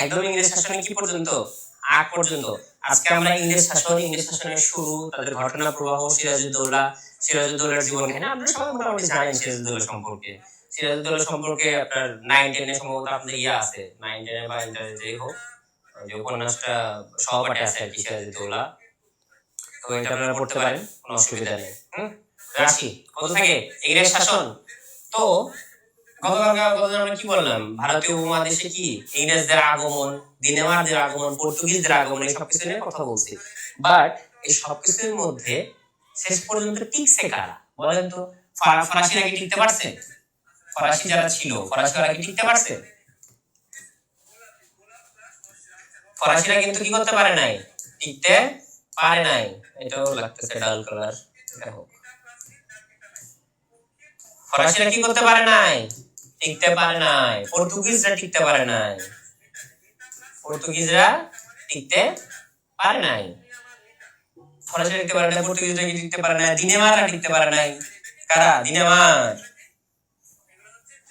একদম ইংরেজ শাসনে কি পর্যন্ত, আগ পর্যন্ত। আজকে আমরা ইংরেজ শাসনের শুরু, তাদের ঘটনা প্রবাহ, সিরাজউদ্দৌলার জীবন কাহিনী আপনারা সবাই মোটামুটি জানেন। সিরাজউদ্দৌলা সম্পর্কে আপনার 9-10 সম্ভবত আপনাদের আছে, 9-10 বা ইন্টারে যেই হোক, যে উপন্যাসটা সহপাঠে আছে আর কি, সিরাজউদ্দৌলা। তো এটা আপনারা পড়তে পারেন, কোনো অসুবিধা নেই। রাশি কত থেকে ইংরেজ শাসন। তো গতকাল আমরা কি বললাম, ভারতীয় উপমহাদেশে কি ইংরেজদের আগমন, দিনেমারদের আগমন, পর্তুগিজদের আগমন, এই সবকিছু নিয়ে কথা বলছি। বাট এই সবকিছুর মধ্যে শেষ পর্যন্ত টিকছে কারা বলেন তো? ফরাসিরা কি টিকতে পারছে? ফরাসি যারা ছিল, ফরাসিরা কি টিকতে পারছে? ফরাসিরা কিন্তু কি করতে পারে নাই, টিকতে পারে নাই। এটাও লাগতেছে ডাল কালার, এটা হোক। ফরাসিরা কি করতে পারে নাই, টিকতে পারে নাই। পর্তুগিজরা টিকতে পারে নাই, পর্তুগিজরা টিকতে পারে নাই। ফরাসিরা টিকতে পারে নাই, পর্তুগিজরা কি টিকতে পারে নাই, দিনেমাররা টিকতে পারে নাই। কারা? দিনেমার।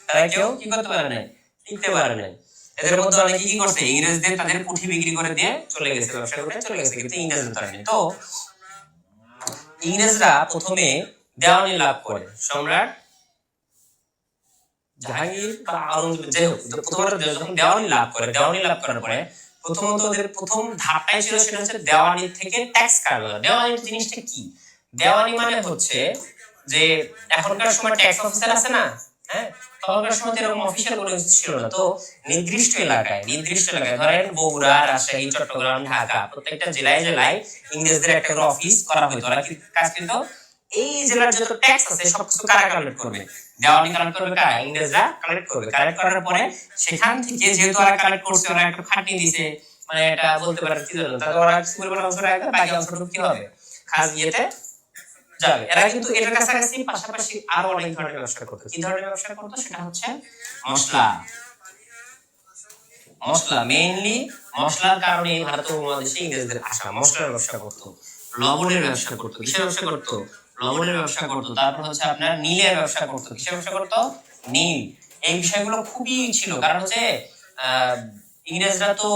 তারা কেউ কি করতে পারে নাই, টিকতে পারে নাই। এদের মধ্যে অনেকে কি করছে, ইংরেজদের তাদের পুঁথি বিক্রি করে দিয়ে চলে গেছে, ব্যবসা করে চলে গেছে, কিন্তু ইংরেজদের তারা নেই। তো ইংরেজরা প্রথমে দেওয়ানি লাভ করে, সম্রাট জাহাঙ্গীর বা আওরঙ্গজেব, যাই হোক, যখন দেওয়ানি লাভ করে, দেওয়ানি লাভ করার পরে প্রথমত ওদের প্রথম ধাপটাই ছিল, সেটা হচ্ছে দেওয়ানি থেকে ট্যাক্স কাটা। দেওয়ানি জিনিসটা কি? দেওয়ানি মানে হচ্ছে যে এখনকার সময় ট্যাক্স অফিসার আছে না, হ্যাঁ, তখনকার সময় এরকম অফিসিয়াল কোনো কিছু ছিল না। তো নির্দিষ্ট এলাকায় ধরেন বগুড়া, রাজশাহী, চট্টগ্রাম, ঢাকা, প্রত্যেকটা জেলায় জেলায় ইংরেজদের একটা করে অফিস করা হতো। ওরা কি কাজ কিন্তু এই জেলার যত ট্যাক্স আছে সবকিছু কারা কালেক্ট করবে? দেওয়ানি কালেক্ট করবে কারা? ইংরেজরা কালেক্ট করবে। কালেক্ট করার পরে সেখান থেকে যেহেতু ওরা কালেক্ট করছে, ওরা একটা খাটিয়ে দিয়েছে, মানে এটা বলতে পারেন কি জানো, তাহলে ওরা পরিমাণ অংশ রাখবে, বাকি অংশটুকু কি হবে, খাজনাতে যাবে। এরা কিন্তু এটার কাছাকাছি পাশাপাশি আরো অনেক ধরনের ব্যবসা করতো। কি ধরনের ব্যবসা করতো? সেটা হচ্ছে মশলা। মেইনলি মশলার কারণে ভারতীয় উপমহাদেশে ইংরেজদের আসা। মশলার ব্যবসা করতো, লবণের ব্যবসা করতো। কিসের ব্যবসা করতো? লবণের ব্যবসা করতো। তারপর হচ্ছে আপনার নীলের ব্যবসা করতো। কিসের ব্যবসা করতো? নীল। এই বিষয়গুলো খুবই ছিল, কারণ হচ্ছে ইংরেজরা তো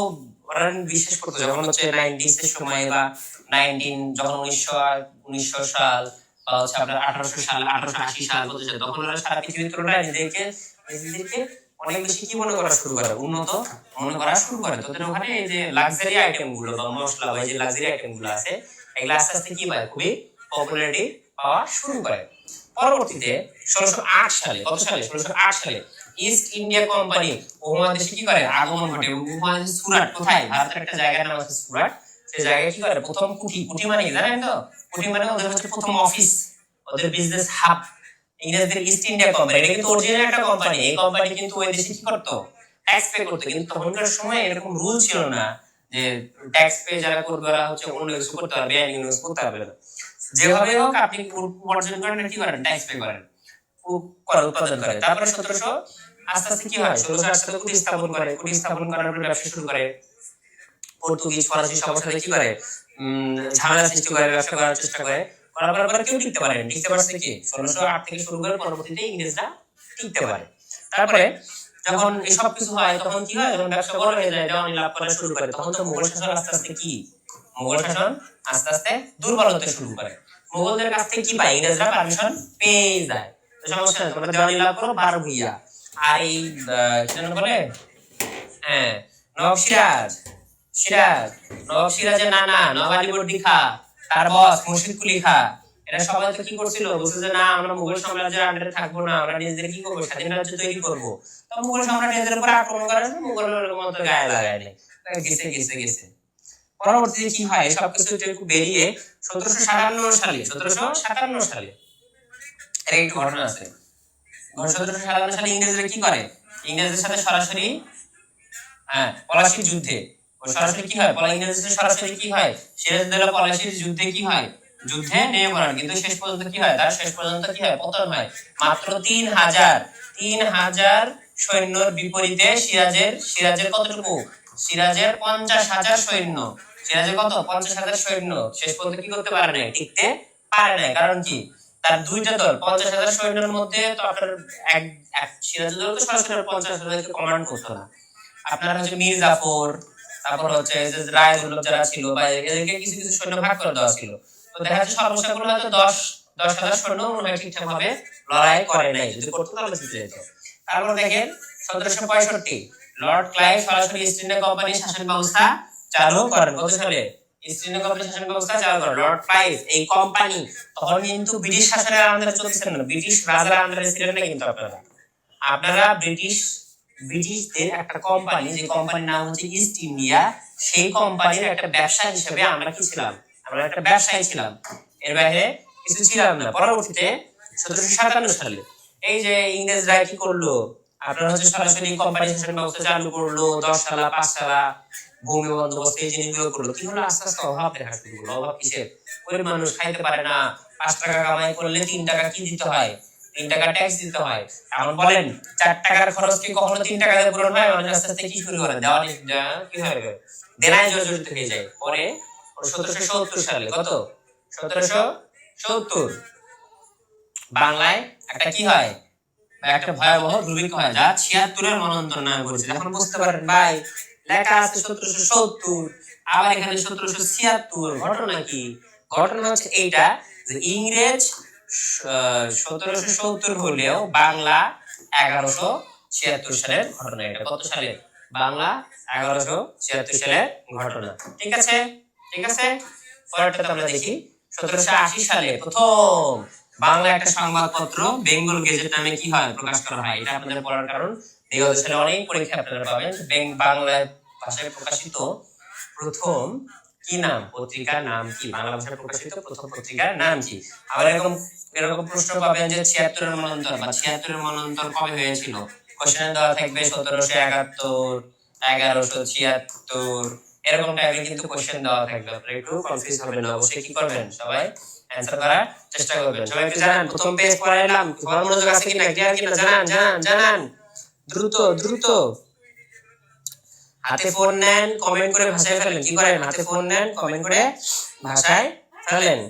ওরা বিশেষ করতো যখন হচ্ছে 90s এর সময় বা যখন 1900 সাল বা হচ্ছে আপনার 1800 সাল, 1880 সাল হতে যায়, তখন ওরা সারা পৃথিবীর তুলনায় নিজেদেরকে অনেক বেশি কি মনে করা শুরু করে, উন্নত মনে করা শুরু করে। তোদের ওখানে এই যে লাক্সারি আইটেম গুলো বা মশলা বা এই যে লাক্সারি আইটেম গুলো আছে, এগুলো আস্তে আস্তে কি পায়, খুবই পপুলারিটি পাওয়া শুরু করে। পরবর্তীতে 1608 সালে, কত সালে? 1608 সালে ইস্ট ইন্ডিয়া কোম্পানি উপমহাদেশে কি করে, আগমন ঘটে। উপমহাদেশে সুরাট, কোথায়? ভারতের একটা জায়গার নাম আছে সুরাট। সেই জায়গায় কি করে, প্রথম কুঠি মানে কি জানেন তো? কুঠি মানে ওদের হচ্ছে প্রথম অফিস, ওদের বিজনেস হাব। ইংরেজদের ইস্ট ইন্ডিয়া কোম্পানি, এটা কিন্তু অরিজিনাল একটা কোম্পানি। এই কোম্পানি কিন্তু ওই দেশে কি করতো, ট্যাক্স পে করতো। কিন্তু তখনকার সময় এরকম রুল ছিল না যে ট্যাক্স পে যারা করবে ওরা হচ্ছে অন্য কিছু করতে পারবে, বেআইনি কিছু করতে পারবে না। যেভাবে হোক আপনি উপার্জন করেন, কি করেন, ট্যাক্স পে করেন, উৎপাদন করেন। তারপরে 1700 আস্তে আস্তে কি হয়, 1608 সালে কুঠি স্থাপন করে। কুঠি স্থাপন করার পরে ব্যবসা শুরু করে। পর্তুগিজ, ফরাসি সবার সাথে কি করে, ঝামেলা সৃষ্টি করে, ব্যবসা করার চেষ্টা করে। করার পর কেউ টিকতে পারেনি। টিকতে পারছে কি 1608 থেকে শুরু করে পরবর্তীতে ইংরেজরা টিকতে পারে। তারপরে যখন এসব কিছু হয়, তখন কি হয়, যখন ব্যবসা বড় হয়ে যায়, দেওয়ানি লাভ করা শুরু করে, তখন তো মুঘল শাসন আস্তে আস্তে কি, মুঘল শাসন আস্তে আস্তে দুর্বল হতে শুরু করে। মুঘলদের কাছ থেকে কি পায়, ইংরেজরা পারমিশন পেয়ে যায়। তো সমস্যা নেই, তোমরা দেওয়ানি লাভ করো, বার ভুইয়া। আর এই কি বলে, হ্যাঁ, নবাব নবাব সিরাজের নানা নবাব আলীবর্দী খাঁ, তার বস মুর্শিদ কুলি খাঁ, এরা সবাই তো কি করছিল, বলছে যে না, আমরা মুঘল সাম্রাজ্যের আন্ডারে থাকবো না, আমরা নিজেদের কি করবো, স্বাধীন রাজ্য তৈরি করবো। তো মুঘল সম্রাট এদের উপর আক্রমণ করার জন্য মুঘলের মতো গায়ে লাগায় নেই, গেছে। পরবর্তীতে কি হয়, সবকিছু একটু বেরিয়ে 1757 সালে এর একটু ঘটনা আছে। 1757 সালে ইংরেজরা কি করে, ইংরেজদের সাথে সরাসরি পলাশীর যুদ্ধে সরাসরি কি হয়, ইংরেজদের সরাসরি কি হয়, সিরাজউদ্দৌলা পলাশীর যুদ্ধে কি হয়, যুদ্ধে নেমে পড়েন। কিন্তু শেষ পর্যন্ত কি হয়, পতন হয়। মাত্র 3000 সৈন্যর বিপরীতে সিরাজের কতটুকু, সিরাজের 50,000 সৈন্য, সিরাজের কত, 50,000 সৈন্য শেষ পর্যন্ত কি করতে পারে নাই, টিকতে পারে নাই। কারণ কি, তার দুইটা দল, 50,000 সৈন্যের মধ্যে তো আপনার সিরাজউদ্দৌলা তো সরাসরি 50,000 কমান্ড করতো না। আপনার হচ্ছে মীর জাফর, তারপর হচ্ছে যে রায় দুর্লভ যারা ছিল বা এদেরকে কিছু কিছু সৈন্য ভাগ করে দেওয়া ছিল। তো দেখা যাচ্ছে সর্বোচ্চ কোনো হয়তো 10,000 সৈন্য মনে হয় ঠিকঠাক ভাবে লড়াই করে নাই, যদি করতো তাহলে জিতে যেত। তারপর দেখেন 1765 লর্ড ক্লাইভ সরাসরি ইস্ট ইন্ডিয়া কোম্পানির শাসন ব্যবস্থা চালু করেন। কত সালে ইস্ট ইন্ডিয়া কোম্পানির শাসন ব্যবস্থা চালু করেন লর্ড ক্লাইভ। এই কোম্পানি তখন কিন্তু ব্রিটিশ শাসনের আন্ডারে চলতেছিল না, ব্রিটিশ রাজার আন্ডারে ছিলেন না কিন্তু আপনারা। আপনারা ব্রিটিশদের একটা কোম্পানি, যে কোম্পানির নাম হচ্ছে ইস্ট ইন্ডিয়া, সেই কোম্পানির একটা ব্যবসা হিসেবে আমরা কি ছিলাম? আমরা একটা ব্যবসায়ী ছিলাম, এর বাইরে কিছু ছিলাম না। পরবর্তীতে 1757 সালে এই যে ইংরেজরা কি করলো, আপনারা হচ্ছে সরাসরি কোম্পানি শাসন ব্যবস্থা চালু করলো, 10 তালা 5 তালা ভূমি বন্দোবস্ত এই জিনিসগুলো করলো। কি হলো? আস্তে আস্তে অভাব দেখা শুরু করলো। অভাব কিসের? গরিব মানুষ খাইতে পারে না, 5 টাকা কামাই করলে 3 টাকা কি দিতে হয়? 3 টাকা ট্যাক্স দিতে হয়। এখন বলেন 4 টাকার খরচ কি কখনো 3 টাকা দিয়ে পূরণ হয়? মানে আস্তে আস্তে কি শুরু করে দেওয়া কি হয়ে গেল, দেনায় জর্জরিত হয়ে যায়। পরে 1770 সালে, কত 1770 বাংলায় একটা কি হয়, একটা ভয়াবহ দুর্ভিক্ষ হয়, যা 76-এর মন্বন্তর নামে পরিচিত। এখন বুঝতে পারেন ভাই, লেখা আছে 1770, আবার এখানে 1776। ঘটনা কি? ঘটনা হচ্ছে এইটা যে ইংরেজ 1770 হলেও বাংলা 1176 সালের ঘটনা। এটা কত সালে? বাংলা 1176 সালের ঘটনা। ঠিক আছে, ঠিক আছে। পরেরটা আমরা দেখি। 1780 সালে প্রথম বাংলা একটা সংবাদপত্র বেঙ্গল গেজেট নামে কি হয়, প্রকাশ করা হয়। এটা আপনাদের পড়ার কারণ বিগত সালে অনেক পরীক্ষা আপনারা পাবেন। বাংলা ভাষায় প্রকাশিত প্রথম কি নাম, পত্রিকার নাম কি? বাংলা ভাষায় প্রকাশিত প্রথম পত্রিকার নাম কি? আবার এরকম প্রশ্ন পাবেন যে 76-এর মন্বন্তর বা 76-এর মন্বন্তর কবে হয়েছিল? কোশ্চেনে দেওয়া থাকবে 1771, 1176, এরকম টাইপের কিন্তু কোশ্চেন দেওয়া থাকবে। আপনারা একটু কনফিউজ হবেন না, অবশ্যই কি করবেন, সবাই অ্যানসার করার চেষ্টা করবেন। সবাই একটু জানান, প্রথম পেজ পড়াইলাম, সবার মনোযোগ আছে কিনা, ক্লিয়ার কিনা, জানান জানান জানান, দ্রুত দ্রুত। হাতে ফোন নেন, কমেন্ট করে ভাষায় ফেলেন। কি করেন? হাতে ফোন নেন, কমেন্ট করে ভাষায় ফেলেন।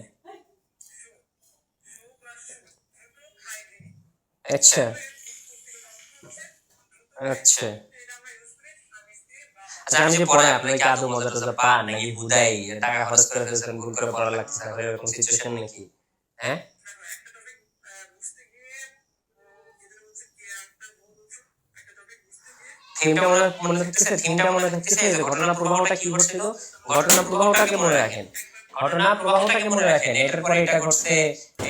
আচ্ছা আচ্ছা আচ্ছা, আমি যে পড়াই আপনাকে আদৌ মজা টজা পান নাকি হুদাই টাকা খরচ করে ফেলছেন, ভুল করে পড়া লাগছে, এরকম সিচুয়েশন নাকি? হ্যাঁ, থিমটা মনে থাকতেছে? থিমটা মনে থাকতেছে? যে ঘটনা প্রবাহটা কি ঘটছিল, ঘটনা প্রবাহটাকে মনে রাখেন, ঘটনা প্রবাহটাকে মনে রাখেন। এটার পরে এটা ঘটছে,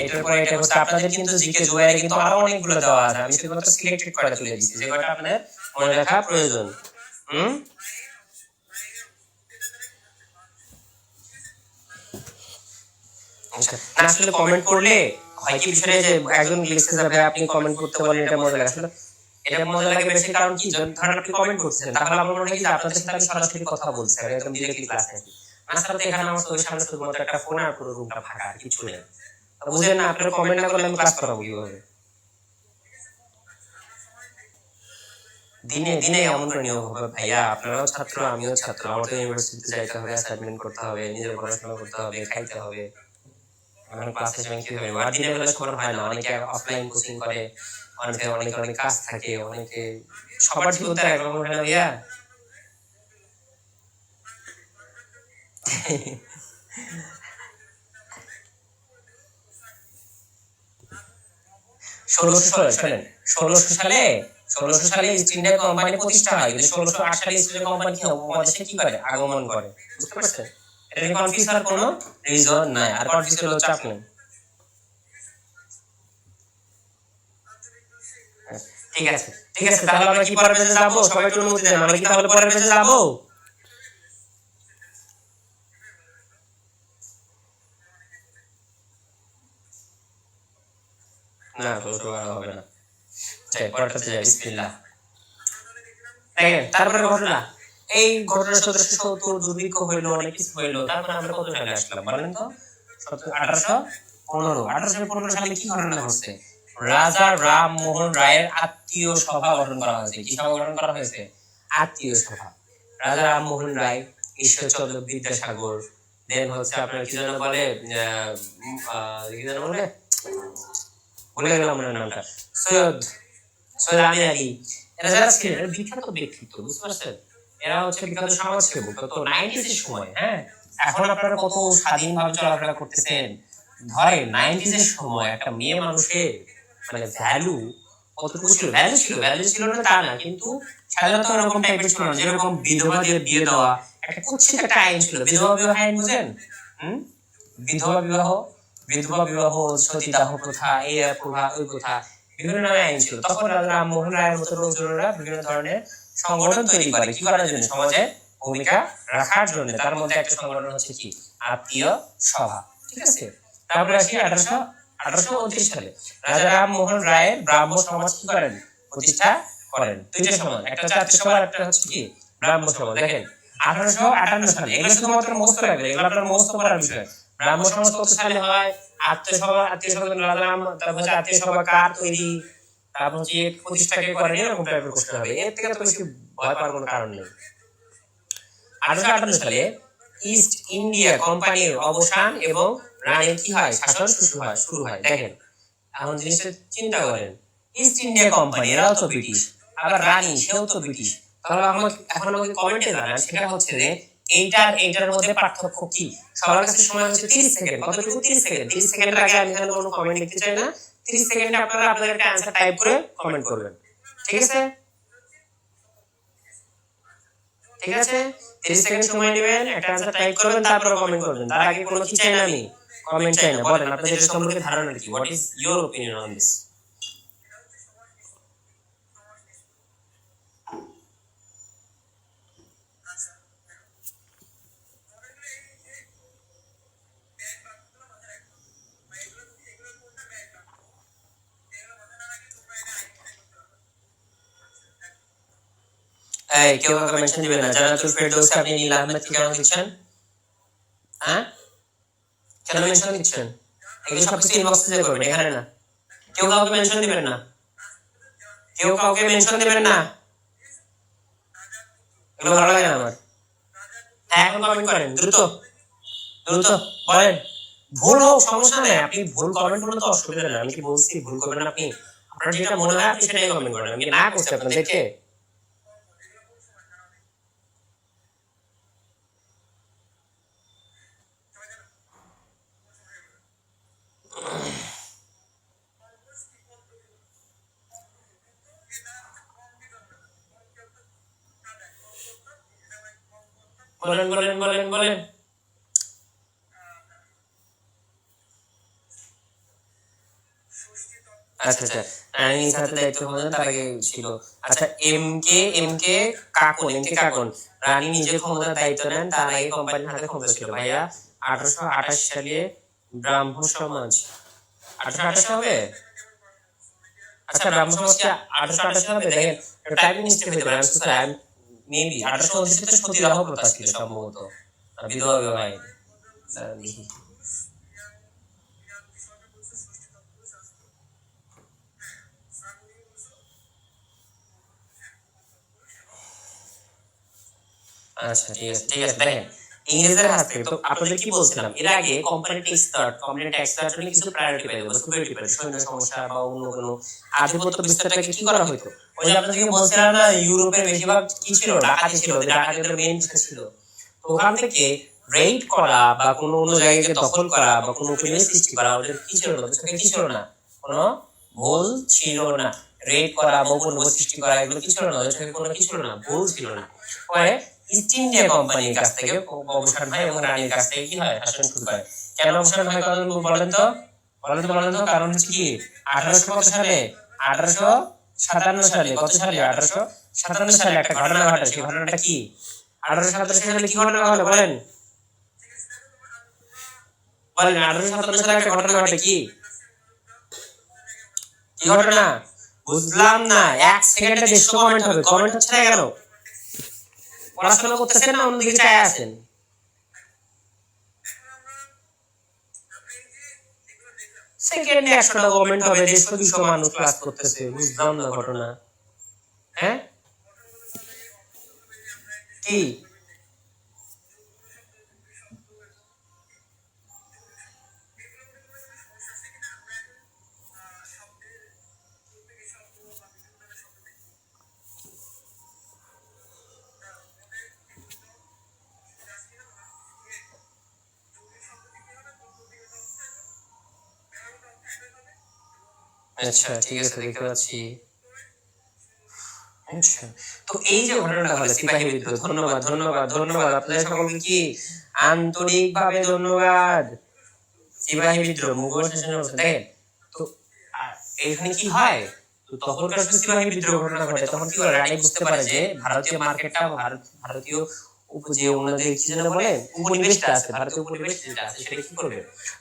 এটার পরে এটা ঘটছে। আপনাদের কিন্তু জিকে জোয়ারে কিন্তু আরো অনেকগুলো দেওয়া আছে, আমি শুধুমাত্র সিলেক্টেড করে তুলে দিচ্ছি যে কয়টা আপনাদের মনে রাখা প্রয়োজন। না আসলে কমেন্ট করলে হয় কি, বিষয়ে যে একজন লিখছে যে ভাই আপনি কমেন্ট করতে বলেন, এটা মজা লাগে। আসলে এটা মজা লাগে বেশি কারণ কি, ধরেন আপনি কমেন্ট করছেন, তাহলে আমার মনে হয় যে আপনাদের সাথে আমি সরাসরি কথা বলছি, একদম ডিরেক্টলি ক্লাস নাকি। আসলে এখানে আমার তো সামনে শুধুমাত্র একটা ফোন আর পুরো রুমটা ফাঁকা, আর কিছু নেই। বুঝেন না? আপনারা কমেন্ট না করলে আমি ক্লাস করাবো কিভাবে? দিনে দিনে এমন করে নিয়োগ হবে ভাইয়া, আপনারাও ছাত্র আমিও ছাত্র, আমাদের ইউনিভার্সিটিতে যাইতে হবে, অ্যাসাইনমেন্ট করতে হবে, নিজের পড়াশোনা করতে হবে, খাইতে হবে। এখন ক্লাসে যাবেন কি হবে? আর দিনের বেলা সবার হয় না, অনেকে অফলাইন কোচিং করে, অনেকে অনেক অনেক কাজ থাকে, অনেকে সবার জীবনটা একরকম হয় না ভাইয়া। 1600 সালে ইস্ট ইন্ডিয়া কোম্পানি প্রতিষ্ঠা হয়, কিন্তু 1608 সালে ইস্ট ইন্ডিয়া কোম্পানি উপমহাদেশে কি করে, আগমন করে। বুঝতে পারছেন? এটা কনফিউজ হওয়ার কোনো রিজন নাই, আর কনফিউজ হলেও চাপ নেই। ঠিক আছে ঠিক আছে, তাহলে আমরা কি পরের পেজে যাবো? সবাই একটু অনুমতি দেন, আমরা কি তাহলে পরের পেজে যাবো? না তো হবে না। পরেরটাতে যাই, বিসমিল্লাহ। দেখেন তারপরে ঘটনা, এই ঘটনা 1770 দুর্ভিক্ষ হইলো, অনেক কিছু হইলো। তারপরে আমরা কত সালে আসলাম বলেন তো? 1815 সালে কি ঘটনা ঘটছে? রাজা রামমোহন রায়ের আত্মীয় সভা গঠন করা হয়েছে। কি সভা গঠন করা হয়েছে? আত্মীয় সভা। রাজা রামমোহন রায়, ঈশ্বরচন্দ্র বিদ্যাসাগর, দেন হচ্ছে আপনার কি যেন বলে, কি যেন বলে, ভুলে গেলাম ওনার নামটা, সৈয়দ সৈয়দ আমির আলী, এরা যারা ছিলেন এরা বিখ্যাত ব্যক্তিত্ব, বুঝতে পারছেন? এরা হচ্ছে বিখ্যাত সমাজসেবক। তো 90s এর সময়, হ্যাঁ, এখন আপনারা কত স্বাধীনভাবে চলাফেরা করতেছেন, ধরেন 90s এর সময় একটা মেয়ে মানুষের মানে ভ্যালু কতটুকু ছিল? ভ্যালু ছিল না তা না, কিন্তু সাধারণত এরকম টাইপের ছিল না। যেরকম বিধবাদের বিয়ে দেওয়া একটা কুৎসিত একটা আইন ছিল, বিধবা বিবাহ আইন, বুঝেন? হুম, বিধবা বিবাহ, বিধবা বিবাহ, সতীদাহ প্রথা, এই প্রথা, ওই প্রথা, বিভিন্ন নামে আইন ছিল। তখন রাজা রামমোহন রায়ের মতো লোকজনেরা বিভিন্ন ধরনের সংগঠন তৈরি করে, কি করার জন্য? সমাজে ভূমিকা রাখার জন্য। তার মধ্যে একটা সংগঠন হচ্ছে কি? আত্মীয় সভা, ঠিক আছে? তারপরে আসি 1829 সালে রাজা রামমোহন রায়ের ব্রাহ্ম সমাজ কি করেন? প্রতিষ্ঠা করেন। দুইটা সমাজ, একটা হচ্ছে আত্মীয় সভা, একটা হচ্ছে কি? ব্রাহ্ম সমাজ। দেখেন 1858 সালে, এগুলো শুধুমাত্র মুখস্থ রাখবেন, এগুলো আপনার মুখস্থ করার বিষয়। ব্রাহ্ম সমাজ কত সালে হয়? আত্মীয় সভা রাজা, তারপর হচ্ছে আত্মীয় সভা কার তৈরি, তারপর হচ্ছে প্রতিষ্ঠা কে করেন, এরকম টাইপের প্রশ্ন হবে। এর থেকে তো বেশি ভয় পাওয়ার কোনো কারণ নেই। 1858 সালে ইস্ট ইন্ডিয়া কোম্পানির অবসান এবং রানীর কি হয়? শাসন শুরু হয়। দেখেন এখন জিনিসটা চিন্তা করেন, ইস্ট ইন্ডিয়া কোম্পানি এরাও তো ব্রিটিশ, আবার রানী সেও তো ব্রিটিশ। তাহলে এখন আমাকে কমেন্টে জানান, সেটা হচ্ছে যে এইটার মধ্যে পার্থক্য কি? সবার কাছে সময় হচ্ছে 30 সেকেন্ড। কতটুকু? 30 সেকেন্ড। 30 সেকেন্ডের আগে আমি এখানে কোনো কমেন্ট লিখতে চাই না। 30 সেকেন্ডে আপনারা আপনাদের একটা অ্যানসার টাইপ করে কমেন্ট করবেন, ঠিক আছে? ঠিক আছে, 30 সেকেন্ড সময় নেবেন, একটা অ্যানসার টাইপ করবেন, তারপরে কমেন্ট করবেন। তার আগে কোনো কি চাই না, আমি কমেন্ট চাই না। বলেন আপনাদের এটা সম্পর্কে ধারণা কি? What is your opinion on this? এই কেউ কাউকে মেনশন দিবেন না। জান্নাতুল ফেরদৌসে আপনি নীল আহমেদকে কেন দিচ্ছেন? হ্যাঁ, কেন মেনশন দিচ্ছেন? এগুলো সবকিছু ইনবক্সে যে করবেন, এখানে না। কেউ কাউকে মেনশন দিবেন না, কেউ কাউকে মেনশন দিবেন না, এগুলো ভালো লাগে না আমার। হ্যাঁ, এখন কমেন্ট করেন, দ্রুত দ্রুত বলেন। ভুল হোক সমস্যা নেই, আপনি ভুল কমেন্ট করলে তো অসুবিধা নেই। আমি কি বলছি ভুল করবেন আপনি? আপনার যেটা মনে হয় আপনি সেটাই কমেন্ট করেন। আমি কি না করছি আপনাদেরকে? বলেন বলেন বলেন বলেন। আচ্ছা আচ্ছা, রানীর সাথে দায়িত্ব পালন তার আগে ছিল। আচ্ছা, এম কে কাকন রানী নিজে ক্ষমতার দায়িত্ব নেন, তার আগে কোম্পানির হাতে ক্ষমতা ছিল। ভাইয়া 1828 সালে ব্রাহ্ম সমাজ, 1828 হবে? আচ্ছা, ব্রাহ্ম সমাজ কি 1828 হবে? দেখেন টাইপিং মিস্টেক হতে পারে, আমি তো স্যার মেবি 1829 তে সতীদাহ প্রথা ছিল সম্ভবত, বিধবা বিবাহ আইন। দেখি। আচ্ছা ঠিক আছে ঠিক আছে, দেখেন ইংরেজদের হাত থেকে। তো আপনাদের কি বলছিলাম এর আগে, কোম্পানি ট্যাক্স স্টার্ট হলে কিছু প্রায়োরিটি পেত বা সিকিউরিটি পেত, সৈন্য সমস্যা বা অন্য কোনো আধিপত্য বিস্তারটাকে কি করা হতো? ওই যে আপনাদেরকে বলছিলাম না, ইউরোপের বেশিরভাগ কি ছিল? ডাকাতি ছিল, ডাকাতিদের মেইন যেটা ছিল। তো ওখান থেকে রেইড করা বা কোনো অন্য জায়গাকে দখল করা বা কোনো উপনিবেশ সৃষ্টি করা ওদের কি ছিল না? ওদের কি ছিল না? কোনো ভুল ছিল না। রেড করা বা উপনিবেশ সৃষ্টি করা এগুলো কি ছিল না? ওদের থেকে কোনো কি ছিল না? ভুল ছিল না। পরে ইস্ট ইন্ডিয়া কোম্পানির কাছ থেকে অবসান হয় এবং রানীর কাছ থেকে কি হয়? শাসন শুরু হয়। কেন অবসান হয় কারণ বলেন তো? কারণ হচ্ছে কি? 1800 কত সালে? 1857 সালে। কত সালে? 1857 সালে একটা ঘটনা ঘটে। সেই ঘটনাটা কি? 1887 সালে কি ঘটনা ঘটে বলেন? বলেন 1857 সালে একটা ঘটনা ঘটে, কি কি ঘটনা? বুঝলাম না, এক সেকেন্ডে 150 কমেন্ট হবে। কমেন্ট হচ্ছে না কেন? পড়াশোনা করতেছেন না অন্যদিকে চায় আছেন? সেকেন্ডে 100টা কমেন্ট হবে, 150-200 মানুষ ক্লাস করতেছে। বুঝলাম না ঘটনা। হ্যাঁ, কি? আচ্ছা ঠিক আছে, দেখতে পাচ্ছি। আচ্ছা, তো এই যে ঘটনাটা হলো সিপাহী বিদ্রোহ, ধন্যবাদ ধন্যবাদ ধন্যবাদ আপনাদের সকলকে, কি আন্তরিকভাবে ধন্যবাদ। সিপাহী বিদ্রোহ মুঘল শাসনের অবস্থা দেখেন। তো এখানে কি হয়, তো তখনকার সিপাহী বিদ্রোহ ঘটনা ঘটে, তখন কি করে রানী বুঝতে পারে যে ভারতীয় মার্কেটটা, ভারতীয় যে ওনাদের কি যেন বলে উপনিবেশটা আছে, ভারতীয় উপনিবেশ যেটা আছে সেটা কি করবে,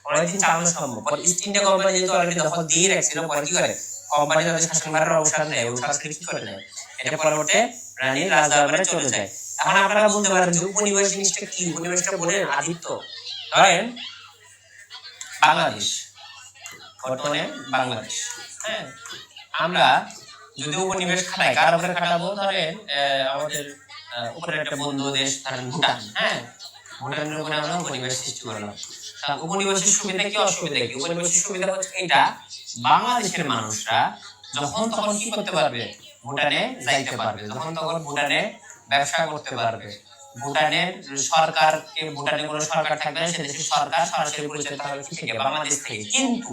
অনেকদিন চালানো সম্ভব। পরে ইস্ট ইন্ডিয়া কোম্পানি যেহেতু অলরেডি দখল দিয়ে রাখছিল, পরে কি করে কোম্পানি তাদের শাসনভারের অবসান নেয়, অবসান কি করে নেয়, এটা পরবর্তীতে রানীর রাজদরবারে চলে যায়। এখন আপনারা বলতে পারেন যে উপনিবেশ জিনিসটা কি, উপনিবেশটা বলে আদিত্য, ধরেন বাংলাদেশ, বর্তমানে বাংলাদেশ, হ্যাঁ, আমরা যদি উপনিবেশ খাটাই, কার উপরে খাটাবো, ধরেন আমাদের উপরে একটা বন্ধু দেশ, ধরেন ভুটান, হ্যাঁ, ভুটানের উপরে আমরা উপনিবেশ সৃষ্টি করলাম। উপনিবেশের সুবিধা কি অসুবিধা কি? উপনিবেশের সুবিধা হচ্ছে এটা, বাংলাদেশের মানুষরা যখন তখন কি করতে পারবে, ভুটানে যাইতে পারবে, যখন তখন ভুটানে ব্যবসা করতে পারবে। ভুটানের সরকারকে, ভুটানে কোনো সরকার থাকবে না, সে দেশের সরকার সরাসরি পরিচালিত হবে কি থেকে, বাংলাদেশ থেকে। কিন্তু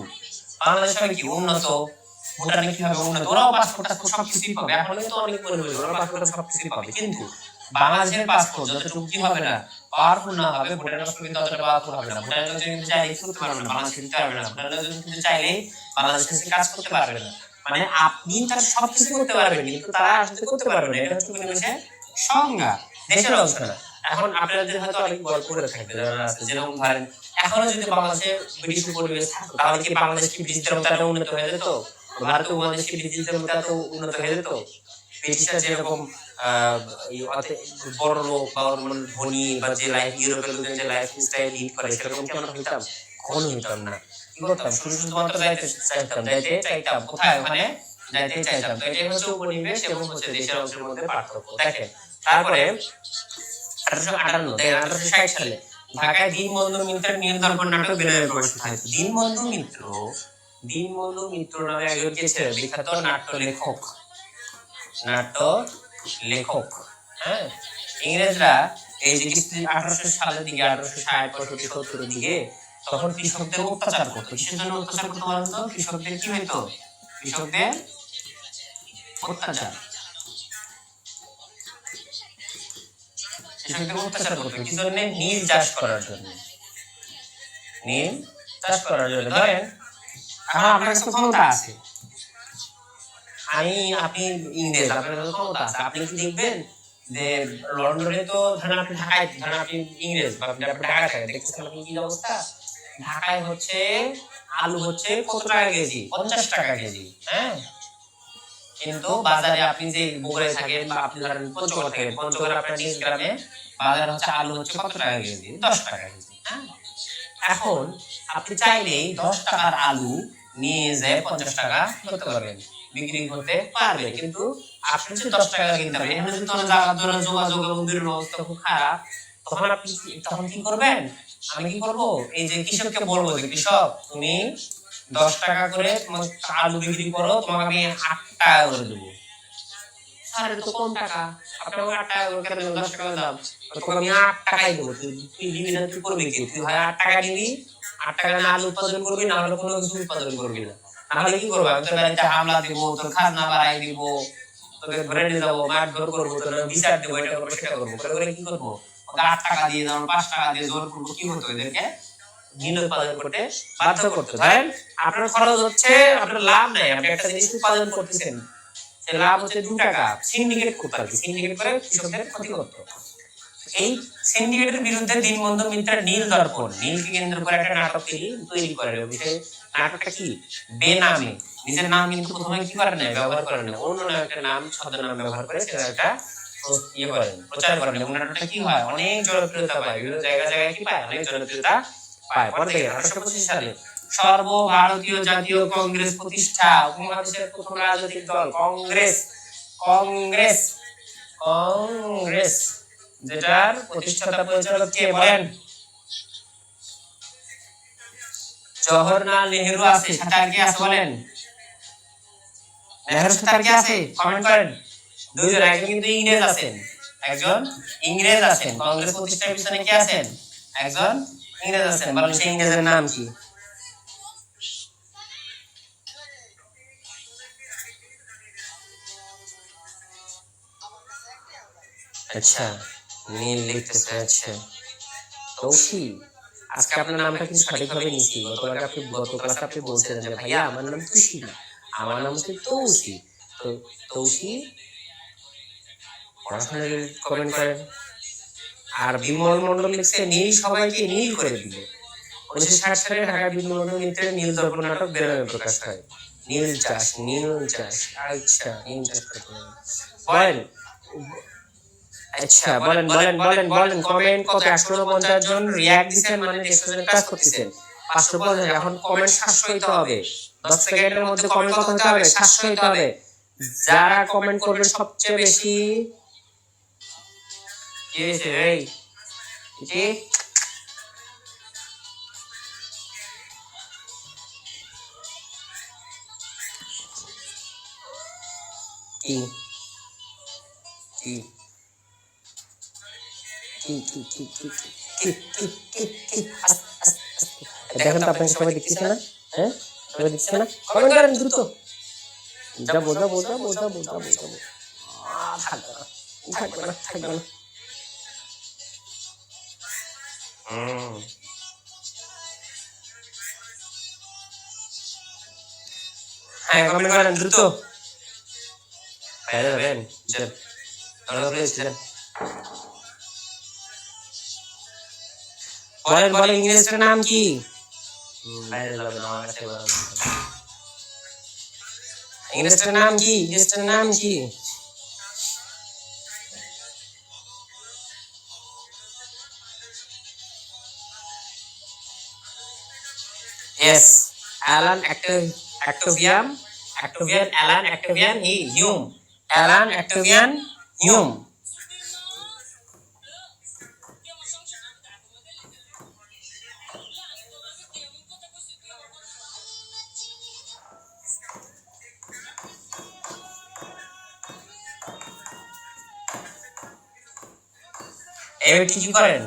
বাংলাদেশ হবে কি উন্নত, ভুটানে কি হবে উন্নত, ওরাও পাসপোর্ট সবকিছুই পাবে, এখন তো অনেক ওরা পাসপোর্ট সবকিছুই পাবে। কিন্তু বাংলাদেশের পাসপোর্ট যতটুকু কি হবে না, পাওয়ারফুল না হবে, ভুটানের পাসপোর্ট কিন্তু অতটা পাওয়ারফুল হবে না। ভুটানের লোক যদি চাইলে করতে পারবে না, বাংলাদেশে দিতে পারবে না। ভুটানের লোক যদি চাইলে বাংলাদেশে কাজ করতে পারবে না। মানে আপনি তার সবকিছু করতে পারবেন, কিন্তু তারা আসলে করতে পারবে না। এটা হচ্ছে উপনিবেশের সংজ্ঞা, দেশের অংশ না। এখন আপনাদের হয়তো অনেক গল্প করে থাকবে যারা আছে, যেরকম ধরেন এখনো যদি বাংলাদেশে ব্রিটিশ পরিবেশ থাকতো, তাহলে কি বাংলাদেশ কি ব্রিটিশদের মতো এত উন্নত হয়ে যেত? ভারত উপমহাদেশ কি ব্রিটিশদের মতো এত উন্নত হয়ে যেত? ব্রিটিশরা যেরকম বড় লোক বা ধনী বা যে লাইফ, ইউরোপের লোকের যে লাইফ স্টাইল লিড করে, সেরকম কি আমরা হইতাম? কখনো হইতাম না। কি করতাম? শুধুমাত্র যাইতে চাইতাম কোথায়, ওখানে যাইতে চাইতাম। তো এটাই হচ্ছে উপনিবেশ এবং হচ্ছে দেশের অংশের মধ্যে পার্থক্য। দেখেন তারপরে 1858 সালে ঢাকায় দীনবন্ধু মিত্রের নীলদর্পণ নাটক বিনয়ের প্রকাশিত হয়। দীনবন্ধু মিত্র নামে একজন কে ছিলেন? বিখ্যাত নাট্য লেখক, হ্যাঁ। ইংরেজরা এই যে 1800 সালের দিকে, 1860, 65, 70 দিকে, তখন কৃষকদের অত্যাচার করতো। কিসের জন্য অত্যাচার করতো বলেন তো? কৃষকদের কি হইতো? কৃষকদের অত্যাচার, কৃষকদের অত্যাচার করতো কি জন্য? নীল চাষ করার জন্য। ধরেন এখন আপনার কাছে ক্ষমতা আছে, আপনি ইংরেজ, আপনার কাছে ক্ষমতা আছে, আপনি কি দেখবেন যে লন্ডনে তো ধরেন আপনি ঢাকায়, ধরেন আপনি ইংরেজ বা আপনি ঢাকায় থাকেন, দেখতেছেন আপনি কি অবস্থা, ঢাকায় হচ্ছে আলু হচ্ছে কত টাকা কেজি? 50 টাকা কেজি, হ্যাঁ। কিন্তু বাজারে আপনি যে বগুড়ায় থাকেন বা আপনি ধরেন পঞ্চগড় থাকেন, পঞ্চগড়ে আপনার নিজ গ্রামে বাজার হচ্ছে আলু হচ্ছে কত টাকা কেজি? 10 টাকা কেজি, হ্যাঁ। এখন আপনি চাইলেই 10 টাকার আলু নিয়ে যায় 50 টাকা করতে পারবেন, বিক্রি করতে পারবেন। কিন্তু আপনি যদি 10 টাকা কিনতে পারেন, এখানে যদি কোনো যোগাযোগ এবং দূরের অবস্থা খুব খারাপ, তখন আপনি তখন কি করবেন? আমি কি করব? এই যে কৃষককে বলবো যে কৃষক, তুমি 10 টাকা করে আলু বিক্রি করো, তোমাকে আমি 8 টাকা করে দেবো। স্যার এটা তো কম টাকা, আপনি আমাকে 8 টাকা করে কেন দেবেন? 10 টাকা দাম, তোকে আমি 8 টাকাই দেবো। তুই দিবি না, তুই করবি কি? তুই হয় 8 টাকা দিবি, 8 টাকা না আলু উৎপাদন করবি, না হলে কোনো কিছু উৎপাদন করবি না। নাহলে কি করবো? আমি তোর বাড়িতে হামলা দিব, তোর খাজনা বাড়াই দিব, তোকে ধরে নিয়ে যাবো, মারধর করবো, তোর বিচার দেবো, এটা করবো সেটা করবো। করে কি করবো? ওকে 8 টাকা দিয়ে, যেমন 5 টাকা দিয়ে জোর করবো। কি হতো? এদেরকে নীল উৎপাদন করতে বাধ্য করতে। ধরেন আপনার খরচ হচ্ছে, আপনার লাভ নাই, আপনি একটা জিনিস উৎপাদন করতেছেন, লাভ হচ্ছে 2 টাকা, সিন্ডিকেট করতে আর কি, সিন্ডিকেট করে কৃষকদের ক্ষতি করতো। এই সিন্ডিকেটের বিরুদ্ধে দীনবন্ধু মিত্রের নীলদর্পণ, নীলকে কেন্দ্র করে একটা নাটক তৈরি করে। নাটকটা কি? বেনামে, নিজের নাম কিন্তু প্রথমে কি করে না, ব্যবহার করে না, অন্য একটা নাম, ছদ্মনাম ব্যবহার করে সেটা একটা প্রচার করেন। এবং নাটকটা কি হয়? অনেক জনপ্রিয়তা পায়, বিভিন্ন জায়গায় কি পায়? অনেক জনপ্রিয়তা পায়। পরে দেখেন 1825 সালে সর্বভারতীয় জাতীয় কংগ্রেস প্রতিষ্ঠা। উপমহাদেশের প্রথম রাজনৈতিক দল কংগ্রেস, যেটার প্রতিষ্ঠাতা পরিচালক কে বলেন? জওহরলাল নেহেরু আছে, সাথে আর কি আছে বলেন? নেহেরুর সাথে আর কি আছে? কমেন্ট করেন। দুইজন, একজন কিন্তু ইংরেজ আছেন, কংগ্রেস প্রতিষ্ঠার পিছনে কে আছেন? একজন ইংরেজ আছেন। বলেন সেই ইংরেজের নাম কি? আচ্ছা, নীল লিখতেছে। আচ্ছা, তৌসি, আজকে আপনার নামটা কিন্তু সঠিকভাবে নিছি। গত ক্লাসে আপনি বলছিলেন যে ভাইয়া আমার নাম তুষি না, আমার নাম হচ্ছে তৌসি। তো তৌসি পড়াশোনা কমেন্ট করেন। আর বিমল মন্ডল লিখছে নীল সবাইকে নীল করে দিল। 1960 সালে ঢাকার বিন্দুবন্ধু মিত্রের নীল দর্পণ নাটক বেনামে প্রকাশ হয়। নীল চাষ, নীল চাষ। আচ্ছা, নীল চাষ করতে হবে। বলেন। আচ্ছা, বলেন বলেন বলেন বলেন কমেন্ট কত? 149 জন রিয়াক্ট দিচ্ছেন, মানে 150 জন কাজ করতেছেন। 550, এখন কমেন্ট 700 হইতে হবে। 10 সেকেন্ডের মধ্যে কমেন্ট কত হতে হবে? 700 হইতে হবে। যারা কমেন্ট করবেন সবচেয়ে বেশি, কি হয়েছে এই কি কি কি দেখেন তো, আপনাকে সবাই দেখতেছে না? হ্যাঁ, সবাই দেখতেছে না? কমেন্ট করেন দ্রুত। যাবো যাবো যাবো যাবো যাবো যাবো। থাকবে না থাকবে না থাকবে না। হ্যাঁ, কমেন্ট করেন দ্রুত। বাইরে যাবেন? বলেন বলেন, ইংরেজটার নাম কি? বাইরে যাবেন, আমার কাছে ইংরেজটার নাম কি? ইংরেজটার নাম কি? Yes, Alan Octavian Alan Octavian Hume. Alan Octavian Hume. এই ব্যক্তি কি করেন?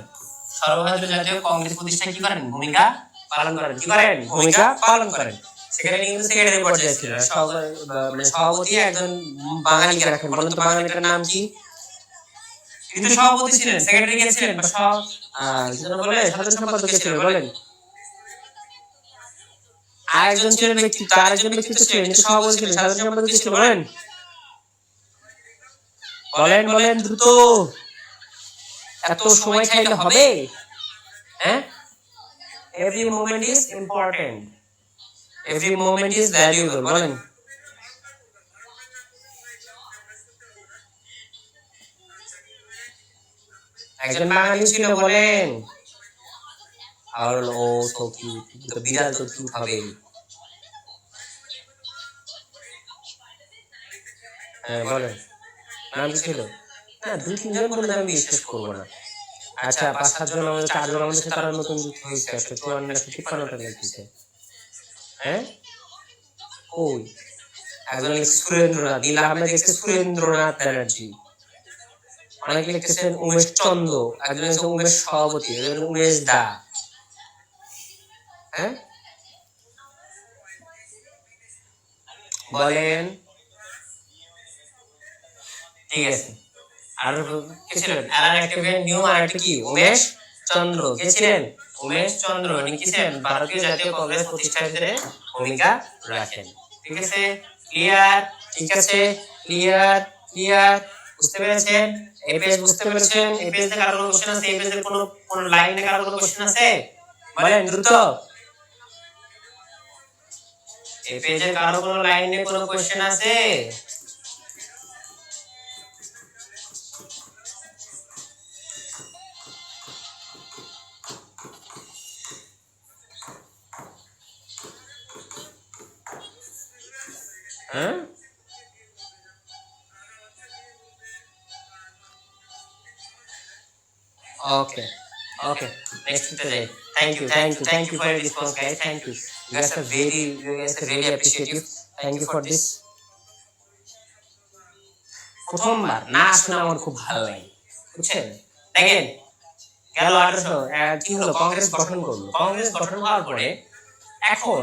সর্বভারতীয় জাতীয় কংগ্রেস প্রতিষ্ঠায় কি করেন? ভূমিকা পালন করেন। কি করেন? ভূমিকা পালন করেন। সেখানে কিন্তু সেক্রেটারি পর্যায়ে ছিল, সভাপতি একজন বাঙালিকে রাখেন। বলেন তো বাঙালিটার নাম কি? কিন্তু সভাপতি ছিলেন, সেক্রেটারি কে ছিলেন, বা বলে সাধারণ সম্পাদক কে ছিলেন? বলেন। আরেকজন ছিলেন ব্যক্তিত্ব, আরেকজন ব্যক্তিত্ব ছিলেন, কিন্তু সভাপতি ছিলেন, সাধারণ সম্পাদক কে ছিল? বলেন বলেন বলেন দ্রুত। এত সময় খাইলে হবে? হ্যাঁ, every moment is important, every moment is valuable. বলেন। একজন বাঙালি ছিল, বলেন। আর ও তো কিউট, তো বিড়াল তো কিউট হবে। হ্যাঁ, বলেন। নাম কি ছিল? না, 2-3 জন বলে আমি বিশ্বাস করবো না। আচ্ছা, 5-7 জন, আমাদের 4 জন আমাদের সাথে তারা নতুন যুক্ত হয়েছে। 154টা লিখতেছে। হ্যাঁ, ওই একজন লিখছে সুরেন্দ্রনাথ, নীল আহমেদ লিখছে সুরেন্দ্রনাথ ব্যানার্জি, অনেকে লিখতেছেন উমেশ চন্দ্র, একজন লিখছে উমেশ সভাপতি, একজন উমেশ দা। হ্যাঁ, বলেন। ঠিক আছে। আর কে ছিলেন? Alan Octavian Hume. আর একটা কি? উমেশ চন্দ্র। কে ছিলেন? উমেশ চন্দ্র। উনি কি ছিলেন? ভারতীয় জাতীয় কংগ্রেস প্রতিষ্ঠার ক্ষেত্রে ভূমিকা রাখেন। ঠিক আছে, ক্লিয়ার? ঠিক আছে, ক্লিয়ার ক্লিয়ার। বুঝতে পেরেছেন? এই পেজ বুঝতে পেরেছেন? এই পেজে কারো কোনো কোশ্চেন আছে? এই পেজের কোন লাইনে কারো কোনো কোশ্চেন আছে? বলেন দ্রুত। এই পেজের কারো কোনো লাইনে কোনো কোশ্চেন আছে? হ্যাঁ, okay, okay. Next today. Thank you for your response, guys. Thank you. You guys are really appreciative. Thank you for this. প্রথমবার না শুনে আমার খুব ভালো লাগে, বুঝছেন? দেখেন, গেল 1800 কি হলো? কংগ্রেস গঠন করলো। কংগ্রেস গঠন হওয়ার পরে এখন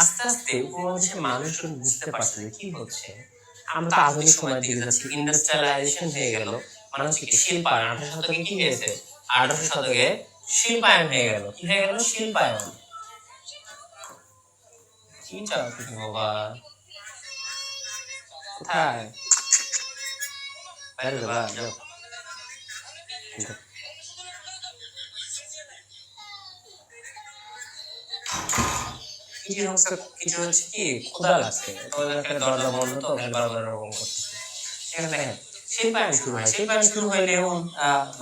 আস্তে আস্তে উপমহাদেশের মানুষজন বুঝতে পারছে যে কি হচ্ছে। আমরা তো আধুনিক সময়ের দিকে যাচ্ছি, ইন্ডাস্ট্রিয়ালাইজেশন হয়ে গেল, মানে হচ্ছে কি শিল্পায়ন। 18 শতকে কি হয়েছে? 18 শতকে শিল্পায়ন হয়ে গেল। কি হয়ে গেল? শিল্পায়ন। কি চাও তুমি বাবা? কোথায় বাইরে যাবা? যাও। কিছু হচ্ছে কি ক্ষুধা লাগছে, দরজা বন্ধ তো বারবার এরকম করতেছে। এখানে দেখেন শিল্পায়ন শুরু হয়। শিল্পায়ন শুরু হইলে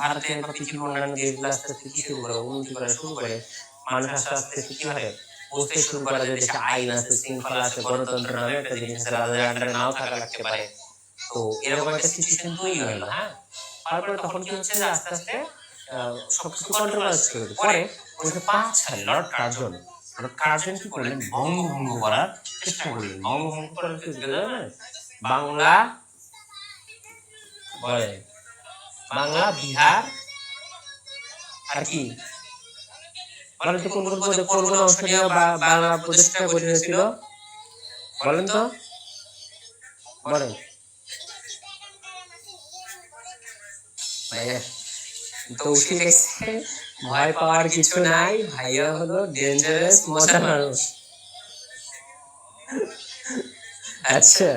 ভারতের বা পৃথিবীর অন্যান্য দেশগুলো আস্তে আস্তে কি শুরু করে? উন্নতি করা শুরু করে। মানুষ আস্তে আস্তে কি হয়? বুঝতে শুরু করে যে দেশে আইন আছে, শৃঙ্খলা আছে, গণতন্ত্র নামে একটা জিনিস আছে, রাজার আন্ডারে নাও থাকা লাগতে পারে। তো এরকম একটা সিচুয়েশন তৈরি হলো। হ্যাঁ, তারপরে তখন কি হচ্ছে যে আস্তে আস্তে সবকিছু কন্ট্রোল আসতে শুরু করে। 1905 সালে লর্ড কার্জন কি করলেন? বঙ্গভঙ্গ করার চেষ্টা করলেন। বঙ্গভঙ্গ করার চেষ্টা করলেন বাংলা বলে বাংলা, বিহার আর কি বলেন তো কোন কোন অংশ নিয়ে বাংলা প্রতিষ্ঠা করে হয়েছিল? বলেন তো, বলেন। তৌসি লিখছে ভয় পাওয়ার কিছু নাই, ভাইয়া হলো ডেঞ্জারাস মজার মানুষ। আচ্ছা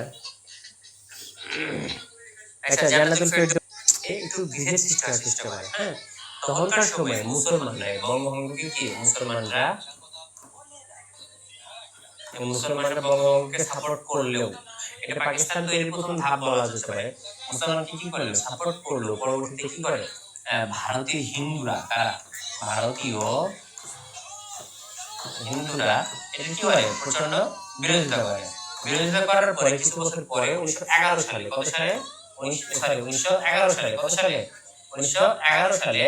আচ্ছা, জান্নাতুল ফেরদৌস একটু বিভেদ সৃষ্টি হয় চেষ্টা করে। হ্যাঁ, তখনকার সময় মুসলমানরা বঙ্গভঙ্গকে কি মুসলমানরা বঙ্গভঙ্গকে সাপোর্ট করলেও, এটা পাকিস্তান তৈরির প্রথম ধাপ বলা যেতে পারে। মুসলমান কি করলো? সাপোর্ট করলো। পরবর্তীতে কি করে? ভারতীয় হিন্দুরা, কারা? ভারতীয় হিন্দুরা এটা কি করে? প্রচন্ড বিরোধিতা করে। বিরোধিতা করার পরে কিছু বছর পরে 1911 সালে, কত সালে? 1911 সালে, কত সালে? 1911 সালে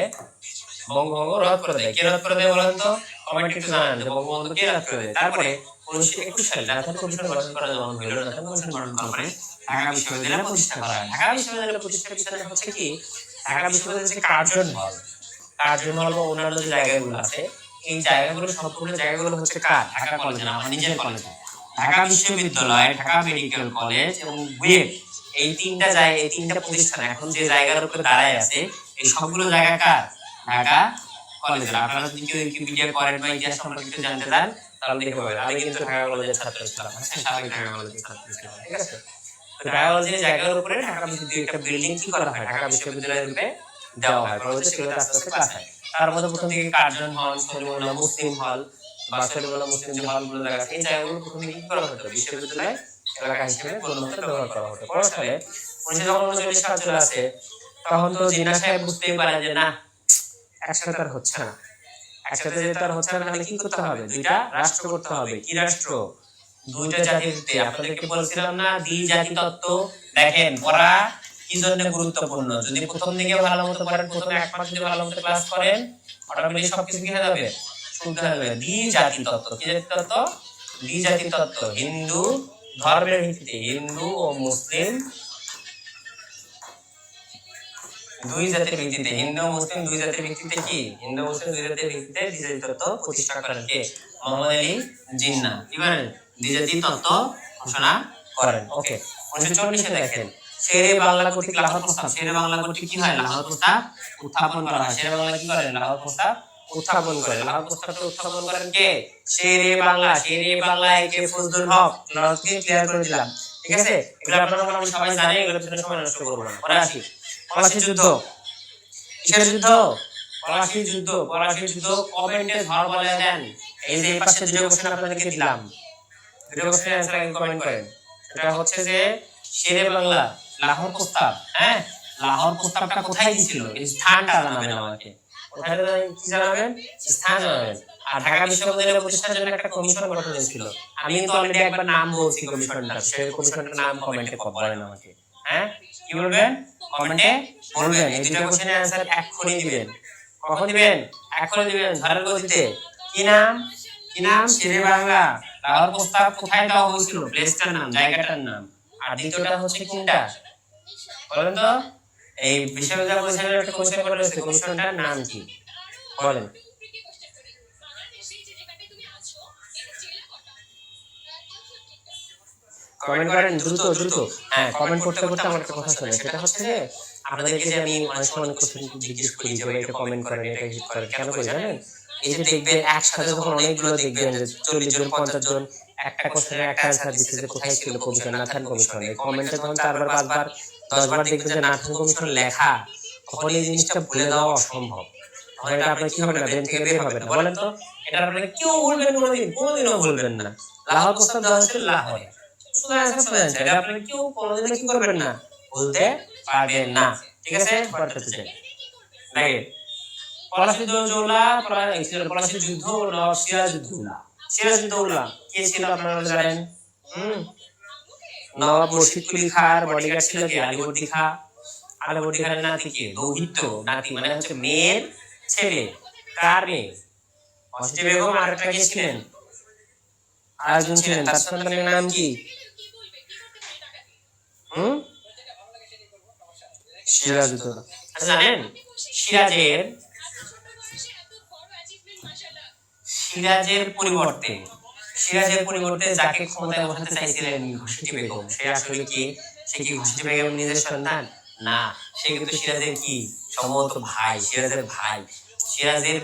বঙ্গভঙ্গ রদ করে দেয়। কে রদ করে দেয় বলেন তো? কমেন্টে একটু জানান যে বঙ্গবন্ধু কে রদ করে দেয়। তারপরে 1921 সালে নাথান কমিশন গঠন করা যখন হলো, নাথান কমিশন গঠন করার পরে ঢাকা বিশ্ববিদ্যালয় প্রতিষ্ঠা করা হয়। ঢাকা বিশ্ববিদ্যালয় প্রতিষ্ঠার পিছনে হচ্ছে কি, ঢাকা বিশ্ববিদ্যালয়ের যে কার্জন হল বা অন্যান্য যে জায়গাগুলো আছে, এই জায়গাগুলো সম্পূর্ণ জায়গাগুলো হচ্ছে কার? ঢাকা কলেজ না, আমার নিজের কলেজ। ঢাকা বিশ্ববিদ্যালয়, ঢাকা মেডিকেল কলেজ এবং বুয়েট, এই তিনটা জায়গা, এই তিনটা প্রতিষ্ঠান এখন যে জায়গার উপরে দাঁড়ায় আছে, এই সবগুলো জায়গা কার? ঢাকা কলেজের। আপনারা যদি কেউ উইকিপিডিয়া করেন বা ইতিহাস সম্পর্কে জানতে চান তাহলে দেখতে পাবেন। আমি কিন্তু ঢাকা কলেজের ছাত্র ছিলাম। স্বাভাবিক ঢাকা কলেজের ছাত্র ছিলাম, ঠিক আছে? তো ঢাকা কলেজের জায়গার উপরে ঢাকা বিশ্ববিদ্যালয় একটা বিল্ডিং কি করা হয়? ঢাকা বিশ্ববিদ্যালয়ের রূপে দেওয়া হয়। পরবর্তীতে সেগুলো আস্তে আস্তে ক্লাস হয়। তার মধ্যে প্রথম দিকে কার্জন হল, সলিমুল্লাহ মুসলিম হল বা সলিমুল্লাহ মুসলিম যে হলগুলো জায়গা আছে, এই জায়গাগুলো প্রথম দিকে কি করা হতো? বিশ্ববিদ্যালয় এলাকা হিসেবে গণ্য হতে ব্যবহার করা হতো। পরে সালে 1939 সাল চলে আসে, তখন তো জিন্নাহ সাহেব বুঝতেই পারে যে না, একসাথে আর হচ্ছে না। একসাথে যেতে আর হচ্ছে না, তাহলে কি করতে হবে? দুইটা রাষ্ট্র করতে হবে। কি রাষ্ট্র? দুইটা জাতির ভিত্তিতে। আপনাদেরকে বলছিলাম না দ্বি-জাতি তত্ত্ব? দেখেন পড়া কি জন্য গুরুত্বপূর্ণ। যদি প্রথম দিকে ভালো মতো পড়েন, প্রথম এক মাস যদি ভালো মতো ক্লাস করেন, অটোমেটিক সবকিছু কি হয়ে যাবে? শুনতে হবে। দ্বি-জাতি তত্ত্ব। কি জাতি তত্ত্ব? দ্বি-জাতি তত্ত্ব। হিন্দু ধর্মের ভিত্তিতে, হিন্দু ও মুসলিম দুই জাতির ভিত্তিতে, হিন্দু মুসলিম দুই জাতির ভিত্তিতে কি? হিন্দু মুসলিম দুই জাতির ভিত্তিতে দ্বিজাতি তত্ত্ব প্রতিষ্ঠা করেন কে? মোহাম্মদ আলী জিন্নাহ। কি করেন? দ্বিজাতি তত্ত্ব ঘোষণা করেন। ওকে, 1940 দেখেন শেরে বাংলা কর্তৃক লাহোর প্রস্তাব, শেরে বাংলা কর্তৃক কি হয়? লাহোর প্রস্তাব উত্থাপন করা হয়। শেরে বাংলা কি করেন? লাহোর প্রস্তাব উত্থাপন করে। লাহোর প্রস্তাবটা উত্থাপন করেন কে? শেরে বাংলা। শেরে বাংলা একে ফজলুল হক। নরকে ক্লিয়ার করে দিলাম, ঠিক আছে? এগুলো আপনারা মোটামুটি সবাই জানেন, এগুলো পিছনে সময় নষ্ট করব না। পরে আসি পলাশীর যুদ্ধ। কিসের যুদ্ধ? পলাশীর যুদ্ধ। পলাশীর যুদ্ধ কমেন্টে ধর বলে দেন। এই যে এই পাশে দুটো কোশ্চেন আপনাদেরকে দিলাম, দুটো কোশ্চেনের অ্যানসার আগে কমেন্ট করেন। এটা হচ্ছে যে শেরে বাংলা লাহোর প্রস্তাব। হ্যাঁ, লাহোর প্রস্তাবটা কোথায় দিছিল? এই স্থানটা জানাবেন আমাকে। কোথায় কি জানাবেন? স্থান জানাবেন। আর ঢাকা বিশ্ববিদ্যালয় প্রতিষ্ঠার জন্য একটা কমিশন গঠন হয়েছিল। আমি কিন্তু অলরেডি একবার নাম বলছি কমিশনটা, সেই কমিশনটার নাম কমেন্টে বলেন আমাকে। হ্যাঁ, কি বলবেন? কমেন্টে বলবেন। এই দুটো কোশ্চেনের অ্যানসার এক্ষুনি দিবেন। কখন দিবেন? এক্ষুনি দিবেন, ধারের গতিতে। কি নাম? কি নাম? শেরে বাংলা লাহোর প্রস্তাব কোথায় দেওয়া হয়েছিল? প্লেসটার নাম, জায়গাটার নাম। আর দ্বিতীয়টা হচ্ছে কোনটা বলেন তো? এই বিশ্ববিদ্যালয় পরিষদের একটা কমিশন করা হয়েছে, কমিশনটার নাম কি বলেন? কমেন্ট করেন দ্রুত দ্রুত। হ্যাঁ, কমেন্ট করতে করতে আমার একটা কথা শোনেন, সেটা হচ্ছে যে আপনাদেরকে যে আমি অনেক সময় অনেক কোশ্চেন জিজ্ঞেস করি যে ভাই এটা কমেন্ট করেন, এটা হিট করেন, কেন করি জানেন? এই যে দেখবেন একসাথে যখন অনেকগুলো দেখবেন যে 40 জন 50 জন একটা কোশ্চেনের একটা অ্যান্সার দিচ্ছে যে কোথায় ছিল কমিশন, নাথান কমিশন, এই কমেন্টে যখন 4 বার 5 বার 10 বার দেখবেন যে নাথান কমিশন লেখা, তখন এই জিনিসটা ভুলে যাওয়া অসম্ভব। তখন এটা আপনার কি হবে না, ব্রেন থেকে বের হবে না। বলেন তো, এটা আপনারা কেউ ভুলবেন কোনোদিন, কোনোদিনও ভুলবেন না। লাহোর প্রস্তাব দেওয়া হয়েছিল লাহোরে, সোজা অ্যান্সার, এটা আপনারা কেউ কোনোদিনও কি করবেন না, ভুলতে পারবেন না। ঠিক আছে, পড়তে চাই দেখেন পলাশীর দৌলা, পলাশীর যুদ্ধ, নবাব সিরাজউদ্দৌলা। সিরাজউদ্দৌলা কে ছিল আপনারা জানেন? নবাব মুর্শিদ কুলি খাঁর বডিগার্ড ছিল কি? আলীবর্দী খাঁ। আলীবর্দী খানের নাতি কে? দৌহিত্র। নাতি মানে হচ্ছে মেয়ের ছেলে। কার মেয়ে? হস্তি বেগম। আর একটা কে ছিলেন? আরেকজন ছিলেন, তার সন্তানের নাম কি? সিরাজউদ্দৌলা। আচ্ছা জানেন সিরাজের পরিবর্তে যাকে ক্ষমতায় বসাতে চাইছিলেন ঘসেটি বেগম, সে আসলে কি? সে কি ঘসেটি বেগম নিজের সন্তান? না, সে কিন্তু সিরাজের কি? সম্ভবত ভাই, সিরাজের ভাই। সিরাজের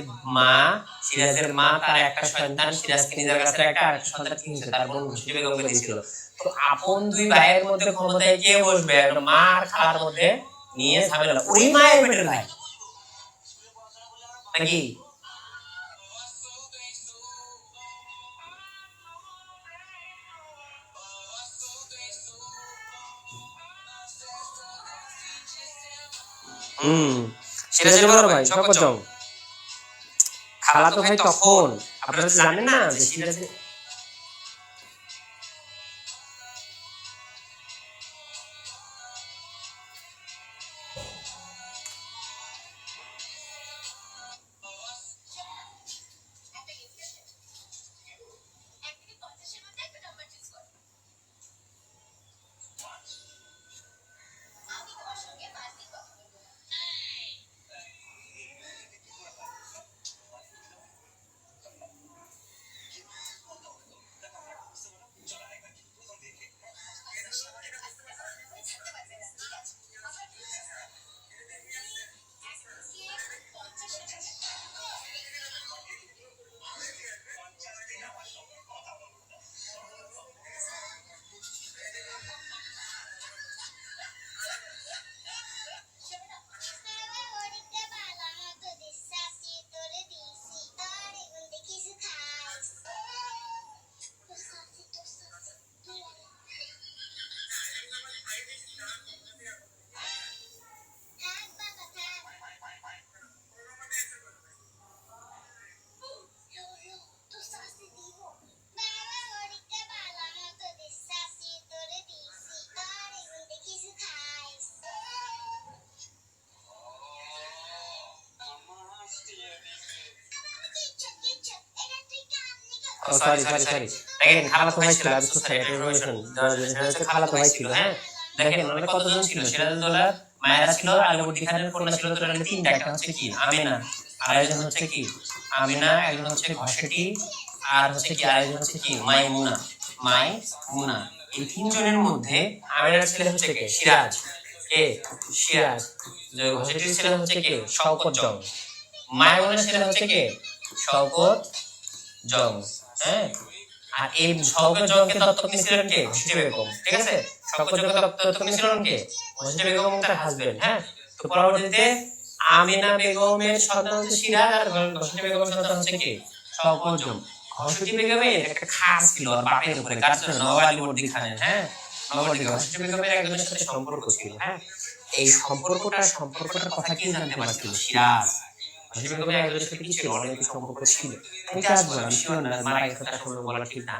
মা তার একটা সন্তান সিরাজকে নিজের কাছে একটা, আরেকটা সন্তান কি হয়েছে? তার বোন ঘসেটি বেগমকে দিয়েছিল। তো আপন দুই ভাইয়ের মধ্যে ক্ষমতায় কে বসবে? মা আর খালার মধ্যে নিয়ে ঝামেলা, ওই মায়ের পেটের ভাই নাকি? সিরাজের বড় ভাই শওকত জং। খালাতো ভাই তখন, আপনারা জানেন না যে সিরাজের দেখেন খালাতো ভাই ছিল, খালাতো ভাই ছিল। হ্যাঁ, দেখেন ওরা কতজন ছিল? সিরাজউদ্দৌলার মায়েরা ছিল, আলীবর্দী খানের কন্যা ছিল টোটালি তিনটা। একটা হচ্ছে কি আমিনা, আরেকজন হচ্ছে কি আমিনা, একজন হচ্ছে ঘসেটি, আর হচ্ছে কি আরেকজন হচ্ছে কি মাইমুনা। এই তিনজনের মধ্যে আমিনার ছেলে হচ্ছে কে? সিরাজ। কে? সিরাজ। ঘসেটির ছেলে হচ্ছে কে? শওকত জং। মাইমুনার ছেলে হচ্ছে কে? শওকত জং। হ্যাঁ, আর এই শওকত জংকে দত্তক নিয়েছিলেন কে? ঘসেটি বেগম। ঠিক আছে, শওকত জংকে দত্তক নিয়েছিলেন কে? ঘসেটি বেগম তার হাজবেন্ড। হ্যাঁ, তো পরবর্তীতে আমিনা বেগমের সন্তান হচ্ছে সিরাজ, আর ঘসেটি বেগমের সন্তান হচ্ছে কে? শওকত জং। ঘসেটি বেগমের একটা খাস ছিল আর বাপের উপরে, কার ছিল? নবাব আলীবর্দী খানের। হ্যাঁ, নবাব আলী ঘসেটি বেগমের একজনের সাথে সম্পর্ক ছিল। হ্যাঁ, এই সম্পর্কটার কথা কি জানতে পারছিল? সিরাজ। ঘসেটি বেগমের একজনের সাথে কি ছিল? অনেক সম্পর্ক ছিল। আমি কাজ বললাম শিওর না, মারা গেছে তার সম্পর্ক বলা ঠিক না,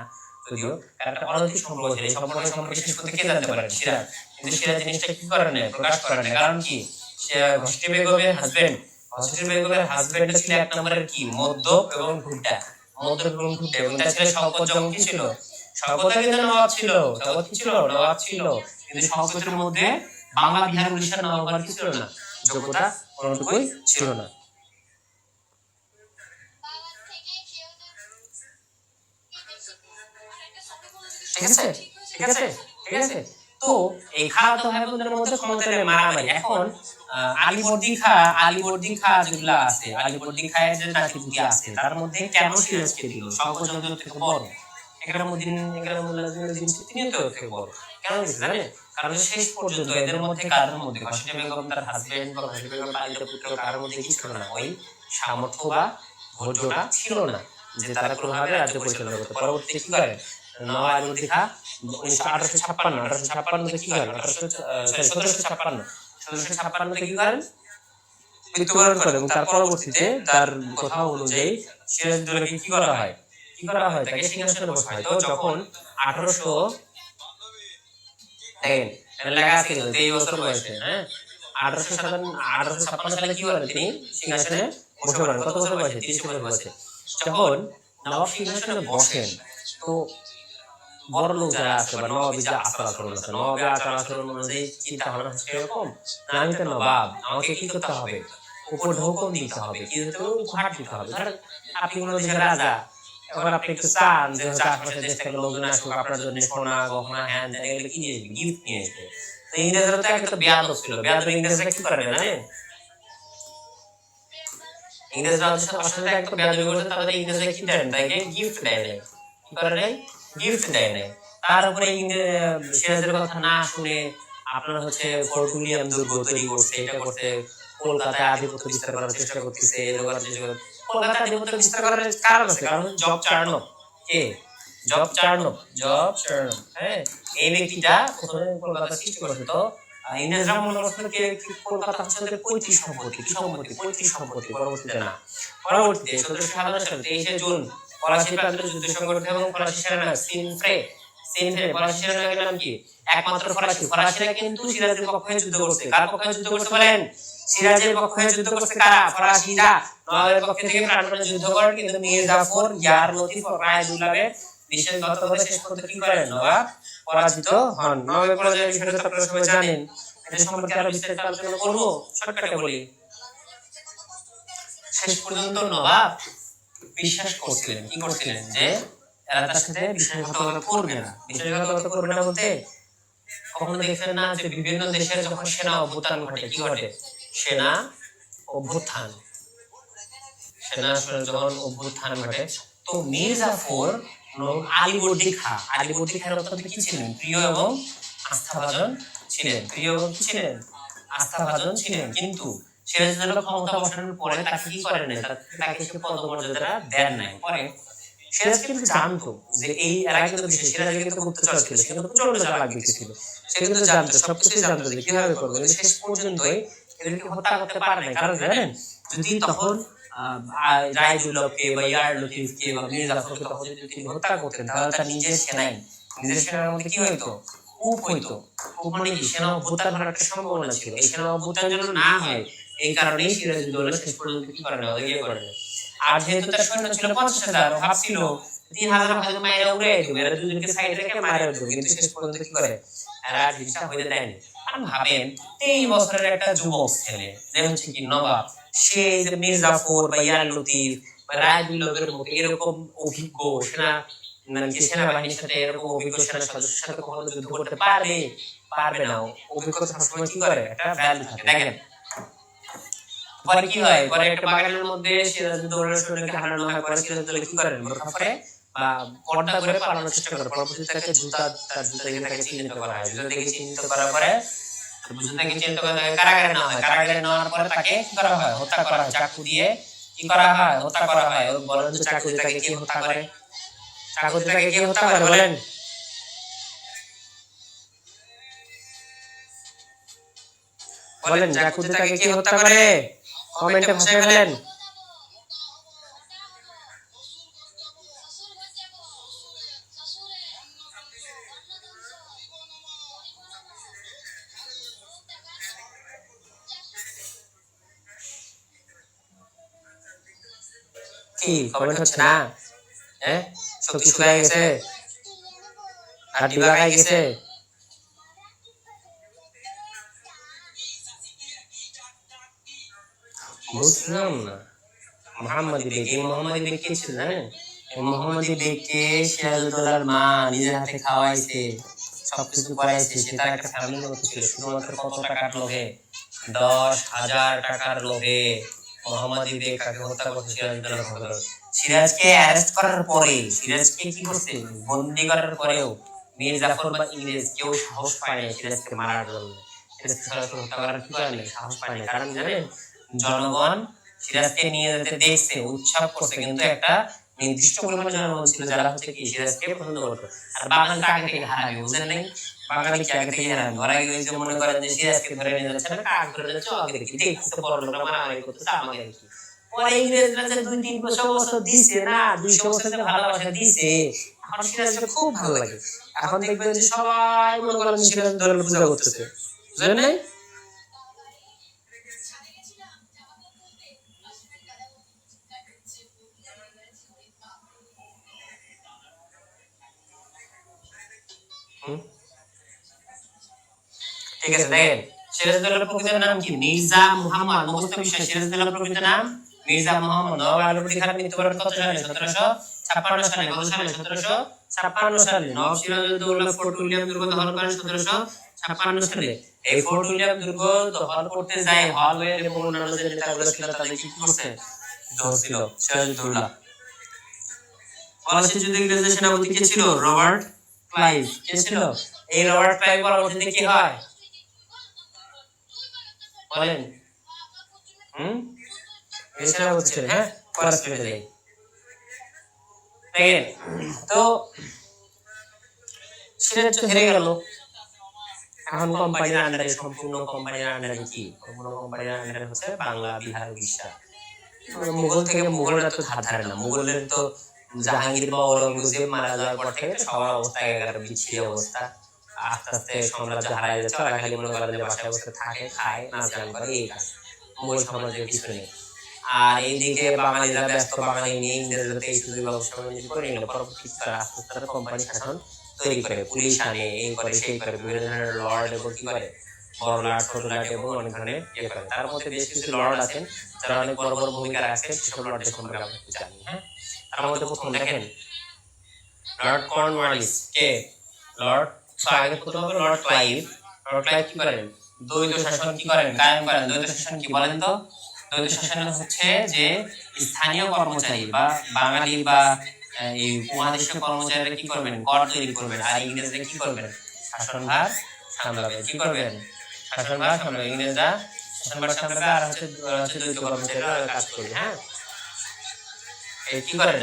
যদিও কারণ একটা অনৈতিক সম্পর্ক ছিল। এই সম্পর্কে শেষ করতে কে জানতে পারেন? সিরাজ। কিন্তু সিরাজ জিনিসটা কি করে না, প্রকাশ করে না। কারণ কি? সে ঘসেটি বেগমের হাজবেন্ড, ঘসেটি বেগমের হাজবেন্ডটা ছিল এক নম্বরের কি মদ্যপ এবং ভুট্টা, এবং তার ছেলে শওকত জং কি ছিল? শওকত কিন্তু নবাব ছিল, শওকত কি ছিল? নবাব ছিল। কিন্তু শওকতের মধ্যে বাংলা বিহার উড়িষ্যার নবাব হওয়ার কি ছিল না? যোগ্যতা কোনোটুকুই ছিল না। ঠিক আছে, ঠিক আছে। ঠিক আছে। তো এই খালাতো ভাই বোনদের মধ্যে ক্ষমতা নিয়ে মারামারি। এখন আলীবর্দী খা যেগুলা আছে, আলীবর্দী খায়ের যে নাতিপুতি আছে, তার মধ্যে কেন সিরাজকে দিল? শওকত যদুর থেকে বড়, একরামউদ্দিন তিনিও তো থেকে বড়, কেন দিচ্ছে জানেন? কারণ শেষ পর্যন্ত এদের মধ্যে কারোর মধ্যে খসিনা বেগম তার হাজবেন্ড বা খসিনা বেগম পালিত পুত্র কারোর মধ্যে কি ছিল না, ওই সামর্থ্য বা ধৈর্যটা ছিল না যে তারা কোনোভাবে রাজ্য পরিচালনা করতে। পরবর্তীতে কি করেন, নওয়াব আলীবর্দী খাঁ 1856 কি করেন, 1756 কি করেন, মৃত্যুবরণ করে। এবং তার পরবর্তীতে তার কথা অনুযায়ী সিরাজউদ্দৌলাকে কি করা হয়, তাকে সিংহাসনে বসা হয়। তো যখন 1800 লেখা আছে 23 বছর বয়সে, হ্যাঁ, 1856 সালে কি করেন তিনি সিংহাসনে বসে পড়েন। কত বছর বয়সে? 30 বছর বয়সে। যখন নবাব সিংহাসনে বসেন, তো বড় লোক যারা আছে বা নবাবী যে আচার আচরণ আছে, নবাবী আচার আচরণ অনুযায়ী চিন্তা ভাবনা হচ্ছে এরকম, না আমি তো নবাব, আমাকে কি করতে হবে, উপর ঢৌকন দিতে হবে, কি দিতে হবে, উপহার দিতে হবে। ধরেন আপনি কোনো দেশের রাজা, এখন আপনি একটু চান যে হচ্ছে আশেপাশের দেশ থেকে লোকজন আসুক আপনার জন্য সোনা গহনা হ্যান ত্যান এগুলো কি দিয়ে গিফট নিয়ে যেতে। তো ইংরেজরা তো একটা বেয়াদব ছিল, বেয়াদব ইংরেজরা কি করে জানেন, ইংরেজরা আসলে একটা বেয়াদবি করেছে, তাদের ইংরেজরা কি দেন, তাকে গিফট দেয় নাই, কি করে নাই, গিফট দেয় নাই। তার উপরে সিরাজের কথা না শুনে আপনার হচ্ছে ফোর্ট উইলিয়াম দুর্গ তৈরি করছে, এটা করতে কলকাতায় আধিপত্য বিস্তার করার চেষ্টা করতেছে। কলকাতায় আধিপত্য বিস্তার করার কারণ আছে, কারণ জব চার্নক। কে? জব চার্নক, হ্যাঁ, এই ব্যক্তিটা প্রথমে কলকাতা সৃষ্টি করেছে। তো ইংরেজরা মনে করছিল কলকাতা হচ্ছে ওদের পৈতৃক সম্পত্তি, কি সম্পত্তি, পৈতৃক সম্পত্তি। পরবর্তীতে না, পরবর্তীতে 1757 সালে 23 জুন পলাশী প্রান্তরে যুদ্ধ সংঘটিত এবং ফরাসি সেনানায়ক ফরাসি সেনানায়কের নাম কি? একমাত্র ফরাসিরা কিন্তু সিরাজের পক্ষে যুদ্ধ করছে। কার পক্ষে যুদ্ধ করছে বলেন? সিরাজের পক্ষে যুদ্ধ করছে কারা? ফরাসিরা। নবাবের পক্ষে থেকে প্রাণপণে যুদ্ধ করেন, কিন্তু মীর জাফর, ইয়ার লতিফ ও রায়দুল্লাহের বিশ্বাসঘাতকতায় শেষ পর্যন্ত কি করেন? নবাব পরাজিত হন। নবাবের পরাজয়ের বিষয়টা আপনারা সবাই জানেন, এটা সম্পর্কে আরো বিস্তারিত আলোচনা করব, শর্টকাটে বলি। শেষ পর্যন্ত নবাব বিশ্বাস করছিলেন, কি করছিলেন, যে এরা তার সাথে বিশ্বাসঘাতকতা করবে না। বিশ্বাসঘাতকতা করবে না বলতে কখনো দেখলেন না যে বিভিন্ন দেশের যখন সেনা অভ্যুত্থান ঘটে, কি ঘটে? সেনা অভ্যুত্থান যখন অভ্যুত্থান ঘটে, তো মীর জাফর আলীবর্দী খাঁর অত্যন্ত কি ছিলেন? প্রিয় এবং আস্থাভাজন ছিলেন। কিন্তু সিরাজউদ্দৌলা ক্ষমতা বসানোর পরে তাকে কি করেন নাই, তাকে সে পদমর্যাদা দেন নাই। পরে সিরাজ কিন্তু জানতো যে এই এর আগে কিন্তু সিরাজের কিন্তু গুপ্তচর ছিল, সে কিন্তু প্রচন্ড চালাক ব্যক্তি ছিল, সে কিন্তু জানতো, সবকিছু জানতো যে কিভাবে করবে। কিন্তু শেষ পর্যন্তই এদেরকে হত্যা করতে পারে নাই। কারণ জানেন, যদি তখন রায়দুল্লাহকে বা ইয়ার লতিফকে বা মীর জাফরকে তখন যদি তিনি হত্যা করতেন, তাহলে তার নিজের সেনার মধ্যে কি হইতো? কূপ হইতো। কূপ মানে কি? সেনা অভ্যুত্থান হওয়ার একটা সম্ভাবনা ছিল। এই সেনা অভ্যুত্থান যেন না হয়, এই কারণেই সিরাজউদ্দৌলা শেষ পর্যন্ত কি করেন, ইয়ে করেন। আর যেহেতু তার সৈন্য ছিল 50,000, ভাবছিল 3,000 হয়তো মাইরা উড়ে দেবে, এরা দুজনকে সাইডে রেখে মাইরা দেবে, কিন্তু শেষ পর্যন্ত কি করে, এরা জিনিসটা হইতে দেয়নি। আর ভাবেন 23 বছরের একটা যুবক ছেলে, যে হচ্ছে কি নবাব, সে যে মীর জাফর বা ইয়ার লতিফ বা রায়দুল্লাহের মতো এরকম অভিজ্ঞ সেনাবাহিনীর সাথে, এরকম অভিজ্ঞ সেনা সদস্যের সাথে কখনো যুদ্ধ করতে পারবে না। অভিজ্ঞতা সবসময় কি করে, একটা ভ্যালু থাকে। দেখেন পরে কি হয়, পরে একটা বাগানের মধ্যে সিরাজউদ্দৌলার সৈন্যকে হারানো হয়। পরে সিরাজউদ্দৌলা কি করেন, বোরখা পরে বা পর্দা করে পালানোর চেষ্টা করে। পরবর্তীতে তাকে জুতা দিয়ে তাকে চিহ্নিত করা হয়। জুতা থেকে চিহ্নিত করার পরে কারাগারে নেওয়া হয়। কারাগারে নেওয়ার পরে তাকে কি করা হয়, হত্যা করা হয়। চাকু দিয়ে কি করা হয়, হত্যা করা হয়। বলেন তো চাকু দিয়ে তাকে কে হত্যা করে? চাকু দিয়ে তাকে কে হত্যা করে বলেন? চাকু দিয়ে তাকে কে হত্যা করে? কমেন্টে ভাষায় ফেলেন। কি কমেন্ট হচ্ছে না? হ্যাঁ, শক্তি শুকায় গেছে, হাড্ডি ভাঙায় গেছে। বুঝলাম না। মোহাম্মদী বেগ, এই মোহাম্মদী বেগ কে ছিল জানেন? এই মোহাম্মদী বেগকে সিরাজউদ্দৌলার মা নিজের হাতে খাওয়াইছে সবকিছু করাইছে, সে তার একটা ফ্যামিলির মতো ছিল, শুধুমাত্র কত টাকার লোভে, 10,000 টাকার লোভে মোহাম্মদ কাকে হত্যা করছে সিরাজউদ্দৌলা খন্দকার। সিরাজকে অ্যারেস্ট করার পরে, সিরাজকে কি করছে, বন্দি করার পরেও মীর জাফর বা ইংরেজ কেউ সাহস পায় না সিরাজকে মারার জন্য, সিরাজকে সরাসরি হত্যা করার কি করে না, সাহস পায় না। কারণ জানেন, জনগণ সিরাজকে নিয়ে যেতে দেখছে, উৎসাহ করছে, কিন্তু একটা নির্দিষ্ট পরিমাণ জনগণ ছিল যারা হচ্ছে কি সিরাজকে পছন্দ করতো। আর বাঙালি আগে থেকে হারাবে, বুঝলেন নাই, বাঙালি কি আগে থেকে হারাবে, ওরা যে মনে করেন যে সিরাজকে ধরে নিয়ে যাচ্ছে না, কাক ধরে যাচ্ছে, আগে দেখি দেখছে বড় লোকরা মারামারি করতেছে, আমাদের কি পরে ইংরেজরা যে 200-300 বছর দিছে না, 200 বছর যে ভালোবাসা দিছে, এখন সিরাজকে খুব ভালো লাগে। এখন দেখবেন যে সবাই মনে করেন সিরাজউদ্দৌলার পূজা করতেছে, বুঝলেন নাই। ঠিক আছে, দেখেন সিরাজউদ্দৌলার প্রকৃত নাম কি, মির্জা মুহাম্মদ, মুখস্থ বিষয়। সিরাজউদ্দৌলার প্রকৃত নাম মির্জা মুহাম্মদ। নবাব আলীবর্দী খান মৃত্যুবরণ কত সালে, 1756 সালে। কত সালে, 1756 সালে। নবাব সিরাজউদ্দৌলা ফোর্ট উইলিয়াম দুর্গ দখল করেন 1756 সালে। এই ফোর্ট উইলিয়াম দুর্গ দখল করতে যায় হলওয়ে এবং অন্যান্য যে নেতাগুলো ছিল তাদের কি করছে, ধরছিল সিরাজউদ্দৌলা। পলাশী যুদ্ধে ইংরেজদের সেনাপতি কে ছিল, রবার্ট ক্লাইভ। কে ছিল এই রবার্ট ক্লাইভ? পরবর্তীতে কি হয় বলেন? সেনাপতি ছিলেন। হ্যাঁ, পলাশী যুদ্ধে যাই। দেখেন তো সিরাজ তো হেরে গেল, এখন কোম্পানির আন্ডারে, সম্পূর্ণ কোম্পানির আন্ডারে কি, সম্পূর্ণ কোম্পানির আন্ডারে হচ্ছে বাংলা, বিহার, উড়িষ্যা। মুঘল থেকে, মুঘলরা তো ধার ধারে না, মুঘলের তো জাহাঙ্গীর বা ঔরঙ্গজেব মারা যাওয়ার পর থেকে সবার অবস্থা একেবারে বিচ্ছিরি অবস্থা। আস্তে আস্তে সাম্রাজ্য হারাই যাচ্ছে, ওরা খালি মনে করেন যে বাসায় বসে থাকে, খায়, নাচ গান করে, এই কাজ। মুঘল সাম্রাজ্যের কিছু নেই। আর এইদিকে বাঙালিরা ব্যস্ত, বাঙালি নিয়ে ইংরেজরা এই সুযোগ ব্যবস্থা করে নিল। পরবর্তী আস্তে আস্তে কোম্পানি শাসন তৈরি করে, পুলিশ আনে, এই করে সেই করে, বিভিন্ন ধরনের লর্ড এবং কি করে, বড় লর্ড, ছোট লর্ড এবং অনেক ধরনের ইয়ে করে। তার মধ্যে বেশ কিছু লর্ড আছেন যারা অনেক বড় বড় ভূমিকা রাখছেন, সেসব লর্ডদের সম্পর্কে আমরা একটু জানি। হ্যাঁ, তার মধ্যে প্রথম দেখেন লর্ড কর্নওয়ালিস। কে? লর্ড, আগে প্রথম হবে লর্ড ক্লাইভ। লর্ড ক্লাইভ কি করেন, দ্বৈত শাসন কি করেন, কায়েম করেন। দ্বৈত শাসন কি বলেন তো? দ্বৈত শাসন হচ্ছে যে স্থানীয় কর্মচারী বা বাঙালি বা এই উপমহাদেশীয় কর্মচারীরা কি করবেন, কর তৈরি করবেন, আর ইংরেজরা কি করবেন, শাসনভার সামলাবে। কি করবেন, শাসনভার সামলাবে। ইংরেজরা শাসনভার সামলাবে, আর হচ্ছে দ্বৈত কর্মচারীরা কাজ করবে। হ্যাঁ, এই কি করেন।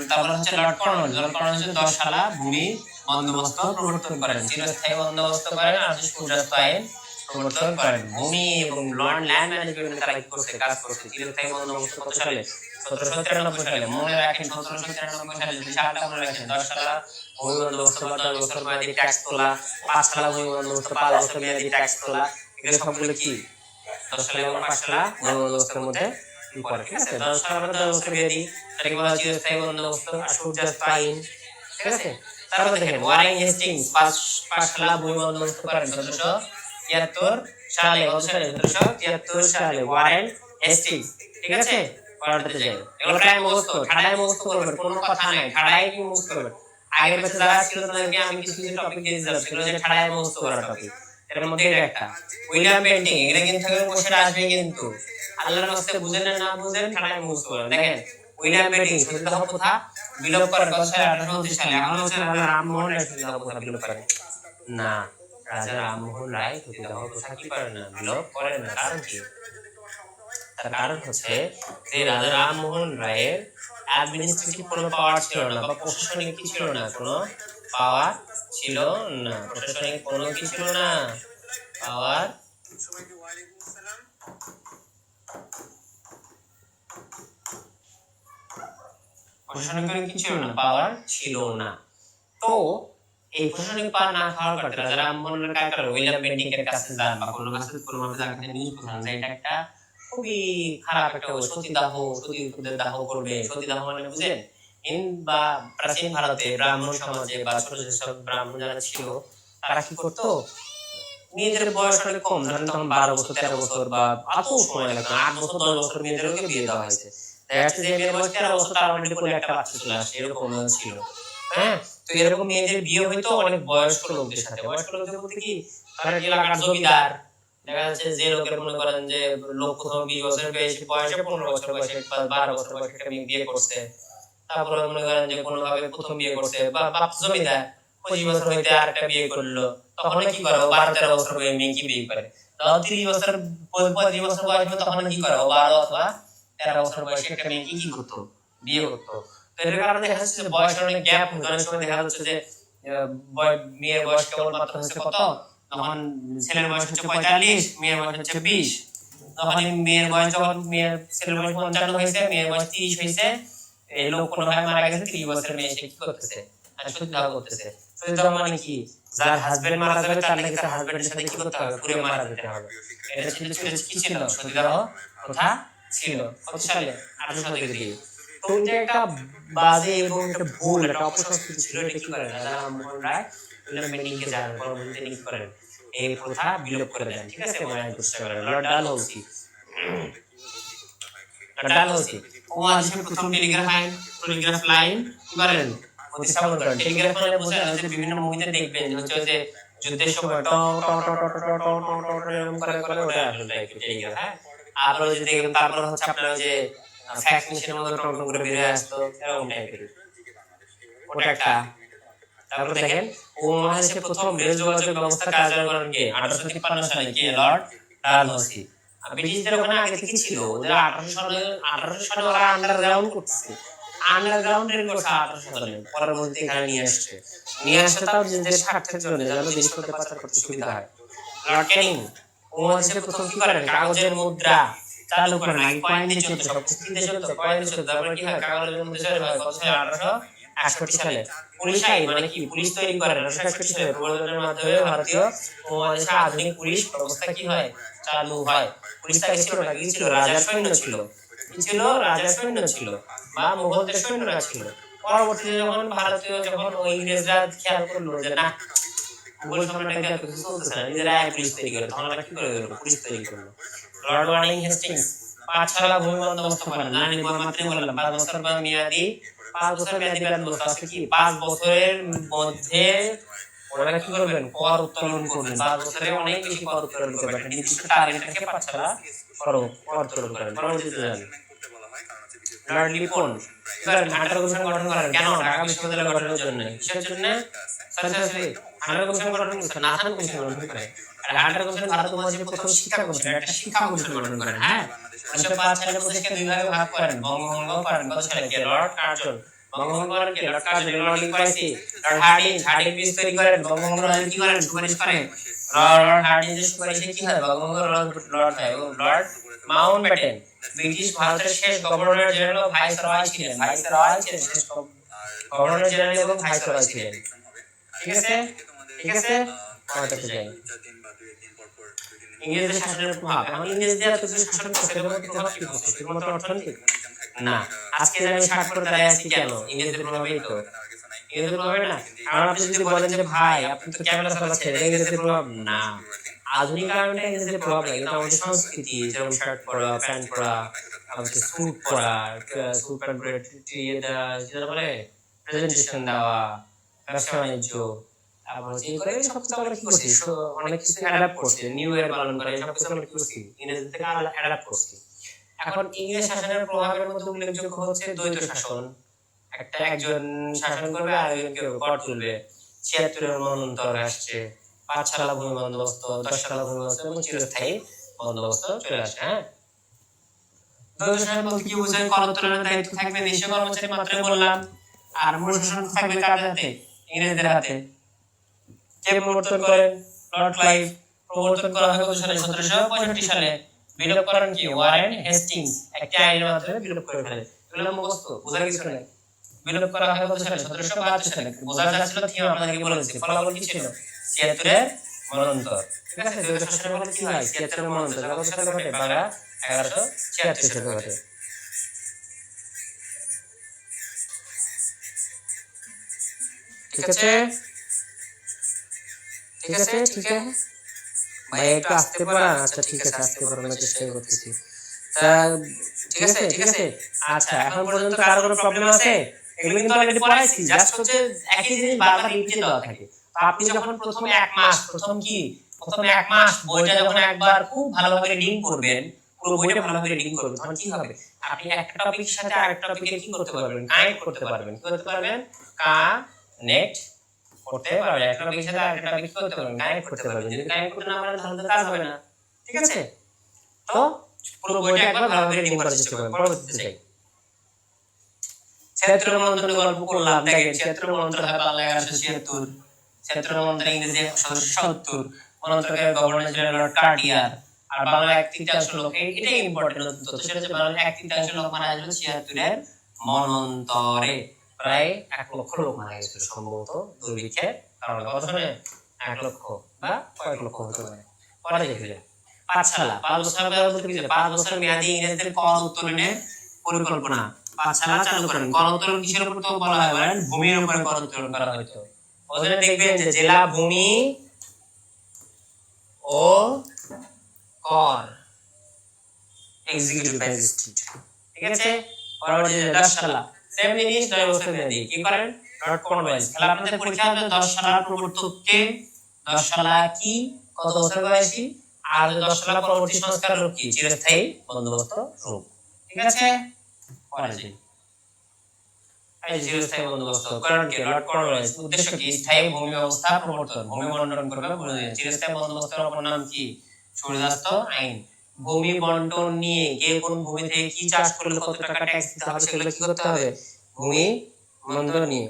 তারপর হচ্ছে লর্ড কর্নওয়ালিস। লর্ড কর্নওয়ালিস 10 শালা ভূমি বন্দোবস্ত প্রবর্তন করেন, চিরস্থায়ী বন্দোবস্ত করেন, আর সূর্যাস্ত আইন প্রবর্তন করেন। ভূমি এবং ল্যান্ড ম্যানেজমেন্ট তারা কি করছে, কাজ করছে। চিরস্থায়ী বন্দোবস্ত কত সালে, 1793 সালে। মনে রাখেন 1793 সালে, সালটা মনে রাখেন। 10 শালা ভূমি বন্দোবস্ত, 10 বছর মেয়াদী ট্যাক্স তোলা, 5 শালা ভূমি বন্দোবস্ত, 5 বছর মেয়াদী ট্যাক্স তোলা। এগুলো সবগুলো কি 10 শালা এবং 5 শালা ভূমি বন্দোবস্তের মধ্যে পড়ে। ঠিক আছে, 10 শালা 10 বছর মেয়াদী, এটাকে বলা হয় চিরস্থায়ী বন্দোবস্ত, আর সূর্যাস্ত আইন। ঠিক আছে, তারপরে দেখেন ওয়ারেন হেস্টিংস 5 শালা ভূমি বন্দোবস্ত করেন 1773 সালে। কত সালে, 1773 সালে ওয়ারেন হেস্টিংস। ঠিক আছে, পড়াতে যাই। এগুলো প্রায় মুখস্থ, ঠাড়ায় মুখস্থ করবেন, কোনো কথা নাই, ঠাড়ায় কি মুখস্থ করবেন। আগের বছর যারা ছিল তাদেরকে আমি কিছু কিছু টপিক দিয়ে দিলাম, সেগুলো যে ঠাড়ায় মুখস্থ করার টপিক। এর মধ্যে এটা একটা উইলিয়াম পেন্টিং, এটা কিন্তু কোশ্চেন আসবে, কিন্তু আল্লাহর রাস্তায় বুঝেন না বুঝেন ঠাড়ায় মুখস্থ করেন। দেখেন উইলিয়াম পেন্টিং সতীদাহ প্রথা বিলোপ করেন কত সালে, 1829 সালে। এখন হচ্ছে রাজা রামমোহন রায় সতীদাহ প্রথা বিলোপ করেন না, রাজা রামমোহন রায় সতীদাহ প্রথা কি করেন না, বিলোপ করেন না। কারণ কি, তার কারণ হচ্ছে যে রাজা রামমোহন রায়ের অ্যাডমিনিস্ট্রেটিভ কোনো পাওয়ার ছিল না, বা প্রশাসনিক কি ছিল না, কোনো পাওয়ার ছিল না, প্রশাসনিক কোনো কি ছিল না, পাওয়ার প্রশাসনিক কি ছিল না, পাওয়ার ছিল না। তো এই প্রশাসনিক পাওয়ার না খাওয়ার কারণে রাজা রামমোহন রায় কাজ করে উইলিয়াম পেন্টিং এর কাছে যান, বা কোনো কাছে কোনো ভাবে তাকে নিউজ পাঠান যে এটা একটা খুবই খারাপ একটা সতীদাহ, সতীদের দাহ করবে। সতীদাহ মানে বুঝেন, বা প্রাচীন ভারতে ব্রাহ্মণ সমাজে বা ছোট যেসব ব্রাহ্মণ যারা ছিল তারা কি করতো, মেয়েদের বয়স অনেক কম, ধরেন তখন 12 বছর 13 বছর বা এত সময় লাগতো, 8 বছর 10 বছর মেয়েদেরকে বিয়ে দেওয়া হয়েছে। দেখা যাচ্ছে যে মেয়ের বয়স 13 বছর, তার অলরেডি কোলে একটা বাচ্চা চলে আসে, এরকম ছিল। হ্যাঁ, তো এরকম মেয়েদের বিয়ে হইতো অনেক বয়স্ক লোকদের সাথে। বয়স্ক লোকদের বলতে কি, ধরেন এলাকার জমিদার, দেখা যাচ্ছে যে লোকের মনে করেন যে লোক প্রথম 20 বছর বয়সে 15 বছর বয়সে 12 বছর বয়সে একটা মেয়ে বিয়ে করছে, তারপরে মনে করেন যে কোনোভাবে প্রথম বিয়ে করছে, বা বাপ জমিদার 25 বছর হইতে আর একটা বিয়ে করলো, তখন কি করে 12-13 বছর বয়সে মেয়ে কি বিয়ে করে, তাও 30 বছর 25 বছর বয়স তখন কি করে 12 অথবা 13 বছর বয়সে একটা মেয়ে কি করতো, বিয়ে করতো। তো এর কারণে দেখা যাচ্ছে যে বয়সের অনেক গ্যাপ, অনেক সময় দেখা যাচ্ছে যে মেয়ের বয়স কেবল মাত্র হচ্ছে কত, তখন ছেলের বয়স হচ্ছে 45, মেয়ের বয়স হচ্ছে 20, তখন মেয়ের বয়স যখন ছেলের বয়স 55 হয়েছে, মেয়ের বয়স 30 হয়েছে, এই লোক কোনোভাবে মারা গেছে, 30 বছরের মেয়ে সে কি করতেছে, সতীদাহ করতেছে। সতীদাহ মানে কি, যার হাজবেন্ড মারা যাবে তার নাকি তার হাজবেন্ডের সাথে কি করতে হবে, পুড়ে মারা যেতে হবে। এটা ছিল কি ছিল, সতীদাহ প্রথা ছিল কত সালে, 1800 থেকে দিয়ে। তো এটা একটা বাজে এবং একটা ভুল, একটা অপসংস্কৃতি ছিল। এটা কি করেন রাজা রামমোহন রায় মেনিংকে যান পরবর্তীতে কি করেন, এই প্রথা বিলোপ করে দেন, ঠিক আছে, মানে চেষ্টা করেন। লর্ড ডালহৌসি, ডালহৌসি উপমহাদেশের প্রথম টেলিগ্রাফ লাইন কি করেন, প্রতিস্থাপন করেন। টেলিগ্রাফ মানে বোঝেন যে বিভিন্ন মুভিতে দেখবেন হচ্ছে যে যুদ্ধের সময় ট ট ট ট ট ট ট ট এরকম করে করে ওটা আসলে টেলিগ্রাফ, হ্যাঁ। আপনারা যদি দেখেন, তারপর হচ্ছে আপনারা যে ফ্যাক্স মেশিনের মতো টং টং করে বের হয়ে আসতো, এরকম টাইপের, ওটা একটা। তারপর দেখেন উপমহাদেশের প্রথম রেল যোগাযোগ ব্যবস্থা কার্যকর করেন কে, 1853 সালে, কে, লর্ড ডালহৌসি। ব্রিটিশদের ওখানে আগে থেকে ছিল, ওদের 1800 সালে ওরা আন্ডারগ্রাউন্ড করতেছে, আন্ডারগ্রাউন্ড রেল করছে 1800 সালে, পরবর্তীতে এখানে নিয়ে আসছে তাও নিজেদের স্বার্থের জন্য, যেন জিনিসপত্র পাচার করতে সুবিধা হয়। লর্ড ক্যানিং উপমহাদেশের প্রথম কি করেন, কাগজের মুদ্রা চালু করেন। আগে কয়েন দিয়ে চলতো, সব কিছু দিয়ে চলতো, কয়েন দিয়ে চলতো। তারপরে কি হয়, কাগজের মুদ্রা চালু হয় কত সালে, 1868 সালে। পুলিশ আইন মানে কি, পুলিশ তৈরি করেন 1868 সালে। প্রবর্তনের মাধ্যমে ভারতীয় উপমহাদেশে আধুনিক পুলিশ ব্যবস্থা কি হয়, চালু হয়। পুলিশটা আগে ছিল না, কি ছিল, রাজার সৈন্য ছিল, কি ছিল, রাজার সৈন্য ছিল বা মুঘলদের সৈন্যরা ছিল। পরবর্তীতে যখন ভারতীয়, যখন ওই ইংরেজরা খেয়াল করলো যে না, মুঘল সম্রাটদের এত কিছু চলতেছে না, নিজেরা পুলিশ তৈরি করে, তখন ওরা কি করে পুলিশ তৈরি করলো। লর্ড ওয়ার্নিং হেস্টিংস পাঠশালা ভূমি বন্দোবস্ত করেন। জানেন মাত্রই বললাম 5 বছর মেয়াদি, 5 বছর মেয়াদি বন্দোবস্ত আছে কি, 5 বছরের মধ্যে ওনারা কি করবেন, কর উত্তোলন করবেন। 5 বছরে অনেক বেশি কর উত্তোলন করবেন, একটা নির্দিষ্ট টার্গেটকে পাঠশালা কর উত্তোলন করেন। পরবর্তীতে জানেন লর্ড লিপন হান্টার কমিশন গঠন করেন। কেন, ঢাকা বিশ্ববিদ্যালয় গঠনের জন্য। কিসের জন্য, হান্টার কমিশন গঠন করেন, নাথান কমিশন গঠন করেন। আর হান্টার কমিশন ভারত উপমহাদেশের প্রথম শিক্ষা কমিশন, একটা শিক্ষা কমিশন গঠন করেন, হ্যাঁ। 1905 সালে প্রদেশকে 2 ভাগে ভাগ করেন, বঙ্গভঙ্গ করেন কত সালে, কে, লর্ড কার্জন। বঙ্গভঙ্গ করেন কে, লর্ড কার্জন। লর্ডিং পাইছি লর্ড হার্ডিং পিস তৈরি করেন, বঙ্গভঙ্গ কি করেন, সুপারিশ করেন। লর্ড হার্ডিং এর সুপারিশে কি হয়, বঙ্গভঙ্গ লর্ড হয়। এবং লর্ড মাউন্টব্যাটেন ব্রিটিশ ভারতের শেষ গভর্নর জেনারেল ও ভাইসরয় ছিলেন, শেষ গভর্নর জেনারেল এবং ভাইসরয় ছিলেন, ঠিক আছে, ঠিক আছে। কথাতে যাই, ইংরেজদের শাসনের প্রভাব। এখন ইংরেজদের এত কিছু শাসন করতে প্রভাব কি হচ্ছে, শুধুমাত্র অর্থনৈতিক না। আজকে আমি 60 করে দাঁড়িয়ে আছি কেন, ইংরেজদের প্রভাবেই তো। ইংরেজদের প্রভাবে না। আর আপনি যদি বলেন যে ভাই আপনি তো ক্যামেরা চালাচ্ছেন, এটা ইংরেজদের প্রভাব না। আধুনিক কারণে ইংরেজদের প্রভাব লাগে, কিন্তু আমাদের সংস্কৃতি, যেমন শার্ট পরা, প্যান্ট পরা, আমাদের স্যুট পরা, স্যুট প্যান্ট পরে যেটা বলে প্রেজেন্টেশন দেওয়া, ব্যবসা বাণিজ্য, তারপর যে করে সব কিছু আমরা কি করছি, অনেক কিছু অ্যাডাপ্ট করছি, নিউ ইয়ার পালন করে, সব কিছু আমরা কি করছি, ইংরেজি থেকে অ্যাডাপ্ট করছি। এখন ইংরেজ শাসনের প্রভাবের মধ্যে উল্লেখযোগ্য হচ্ছে দ্বৈত শাসন। একজন শাসন করবে আর একজনকে কর তুলবে। 76 এর মন্বন্তর আসছে, 5 সালা ভূমি বন্দোবস্ত, 10 সালা ভূমি বন্দোবস্ত এবং চিরস্থায়ী বন্দোবস্ত চলে আসে, হ্যাঁ। দ্বৈত শাসন বলতে কি বোঝায়, কর উত্তোলনের দায়িত্ব থাকবে দেশীয় কর্মচারী, মাত্রই বললাম, আর মূল শাসন থাকবে কাদের হাতে, ইংরেজদের হাতে। কে প্রবর্তন করেন, লর্ড ক্লাইভ। প্রবর্তন করা হয় কত সালে, 1765 সালে। বিলোপ করেন কি, ওয়ারেন হেস্টিংস একটি আইনের মাধ্যমে বিলোপ করে ফেলে। এগুলো মুখস্থ, বোঝার কিছু নাই। বিলোপ করা হয় কত সালে, 1772 সালে। বোঝার যা ছিল থিম আপনাদেরকে বলেছি, ফলাফল কি ছিল, 76 এর মন্বন্তর, ঠিক আছে। দ্বৈত শাসনের ফলে কি হয়, 76 এর মন্বন্তর কত সালে ঘটে, বাংলা 1176 সালে ঘটে, ঠিক আছে, ঠিক আছে, ঠিক আছে ভাই, একটু আসতে পারা, আচ্ছা ঠিক আছে, আসতে পারানোর চেষ্টা করতেছি, তা ঠিক আছে, ঠিক আছে। আচ্ছা, এখন পর্যন্ত কারো কোনো প্রবলেম আছে? এগুলো কিন্তু অলরেডি পড়াইছি, জাস্ট হচ্ছে একই জিনিস বারবার রিপিটে দেওয়া থাকে। তো আপনি যখন প্রথমে এক মাস প্রথমে এক মাস বইটা যখন একবার খুব ভালোভাবে রিডিং করবেন, পুরো বইটা ভালোভাবে রিডিং করবেন, তখন কি হবে, আপনি একটা টপিকের সাথে আরেকটা টপিকে কি করতে পারবেন, কানেক্ট করতে পারবেন। কি করতে পারবেন? কানেক্ট করতে পারবেন। একটা টপিকের সাথে আরেকটা টপিক কি করতে পারবেন, কানেক্ট করতে পারবেন। যদি কানেক্ট করতে না পারেন তাহলে তো কাজ হবে না। ঠিক আছে? তো পুরো বইটা একবার ভালোভাবে রিডিং করার চেষ্টা করবেন। পরবর্তীতে যাই। ছিয়াত্তর মন্ত্রের গল্প করলাম। দেখেন, ছিয়াত্তর মন্ত্র হয় বাংলা 1176, ছিয়াত্তর মন্ত্র ইংরেজি 1170, মন্ত্রকের গভর্নর ছিলেন লর্ড কার্টিয়ার। আর বাংলা এক তৃতীয়াংশ লোক, এটাই ইম্পর্টেন্ট তথ্য, সেটা হচ্ছে বাংলা এক তৃতীয়াংশ লোক মারা গেছিল 76-এর মন্বন্তরে। প্রায় 1 লক্ষ লোক মারা গেছিল সম্ভবত দুর্ভিক্ষের কারণে। কত শুনে? 1 লক্ষ বা কয়েক লক্ষ হতে পারে। পরে দেখে যান। পাঠশালা 5 বছর বলতে কি 5 বছর মেয়াদী ইংরেজদের কর উত্তোলনের পরিকল্পনা। পাঠশালা চালু করেন। কর উত্তোলন কিসের উপর তো বলা হয় বলেন? ভূমির উপরে কর উত্তোলন করা হতো। ওখানে দেখবেন যে জেলা ভূমি ও কর এক্সিকিউটিভ ম্যাজিস্ট্রেট। ঠিক আছে? পরবর্তী 10 সালা সেম জিনিস 9 বছর মেয়াদী। কি করেন? নট কনভাইস। তাহলে আপনাদের পরীক্ষা হবে 10 সালার প্রবর্তক কে, 10 সালা কি, কত বছর বয়সী, আর 10 সালা পরবর্তী সংস্কার রূপ কি, চিরস্থায়ী বন্দোবস্ত রূপ। ঠিক আছে? পরে যাই। এই চিরস্থায়ী বন্দোবস্ত কারণ কি, লর্ড কর্নওয়ালিস উদ্দেশ্য কি, স্থায়ী ভূমি ব্যবস্থা প্রবর্তন, ভূমি বন্টন করবে বলে দিলেন। চিরস্থায়ী বন্দোবস্তের অপর নাম কি? সূর্যাস্ত আইন। ভূমি বন্টন নিয়ে কে কোন ভূমি থেকে কি চাষ করলে কত টাকা ট্যাক্স দিতে হবে সেগুলো কি করতে হবে? ভূমি বন্টন নিয়ে।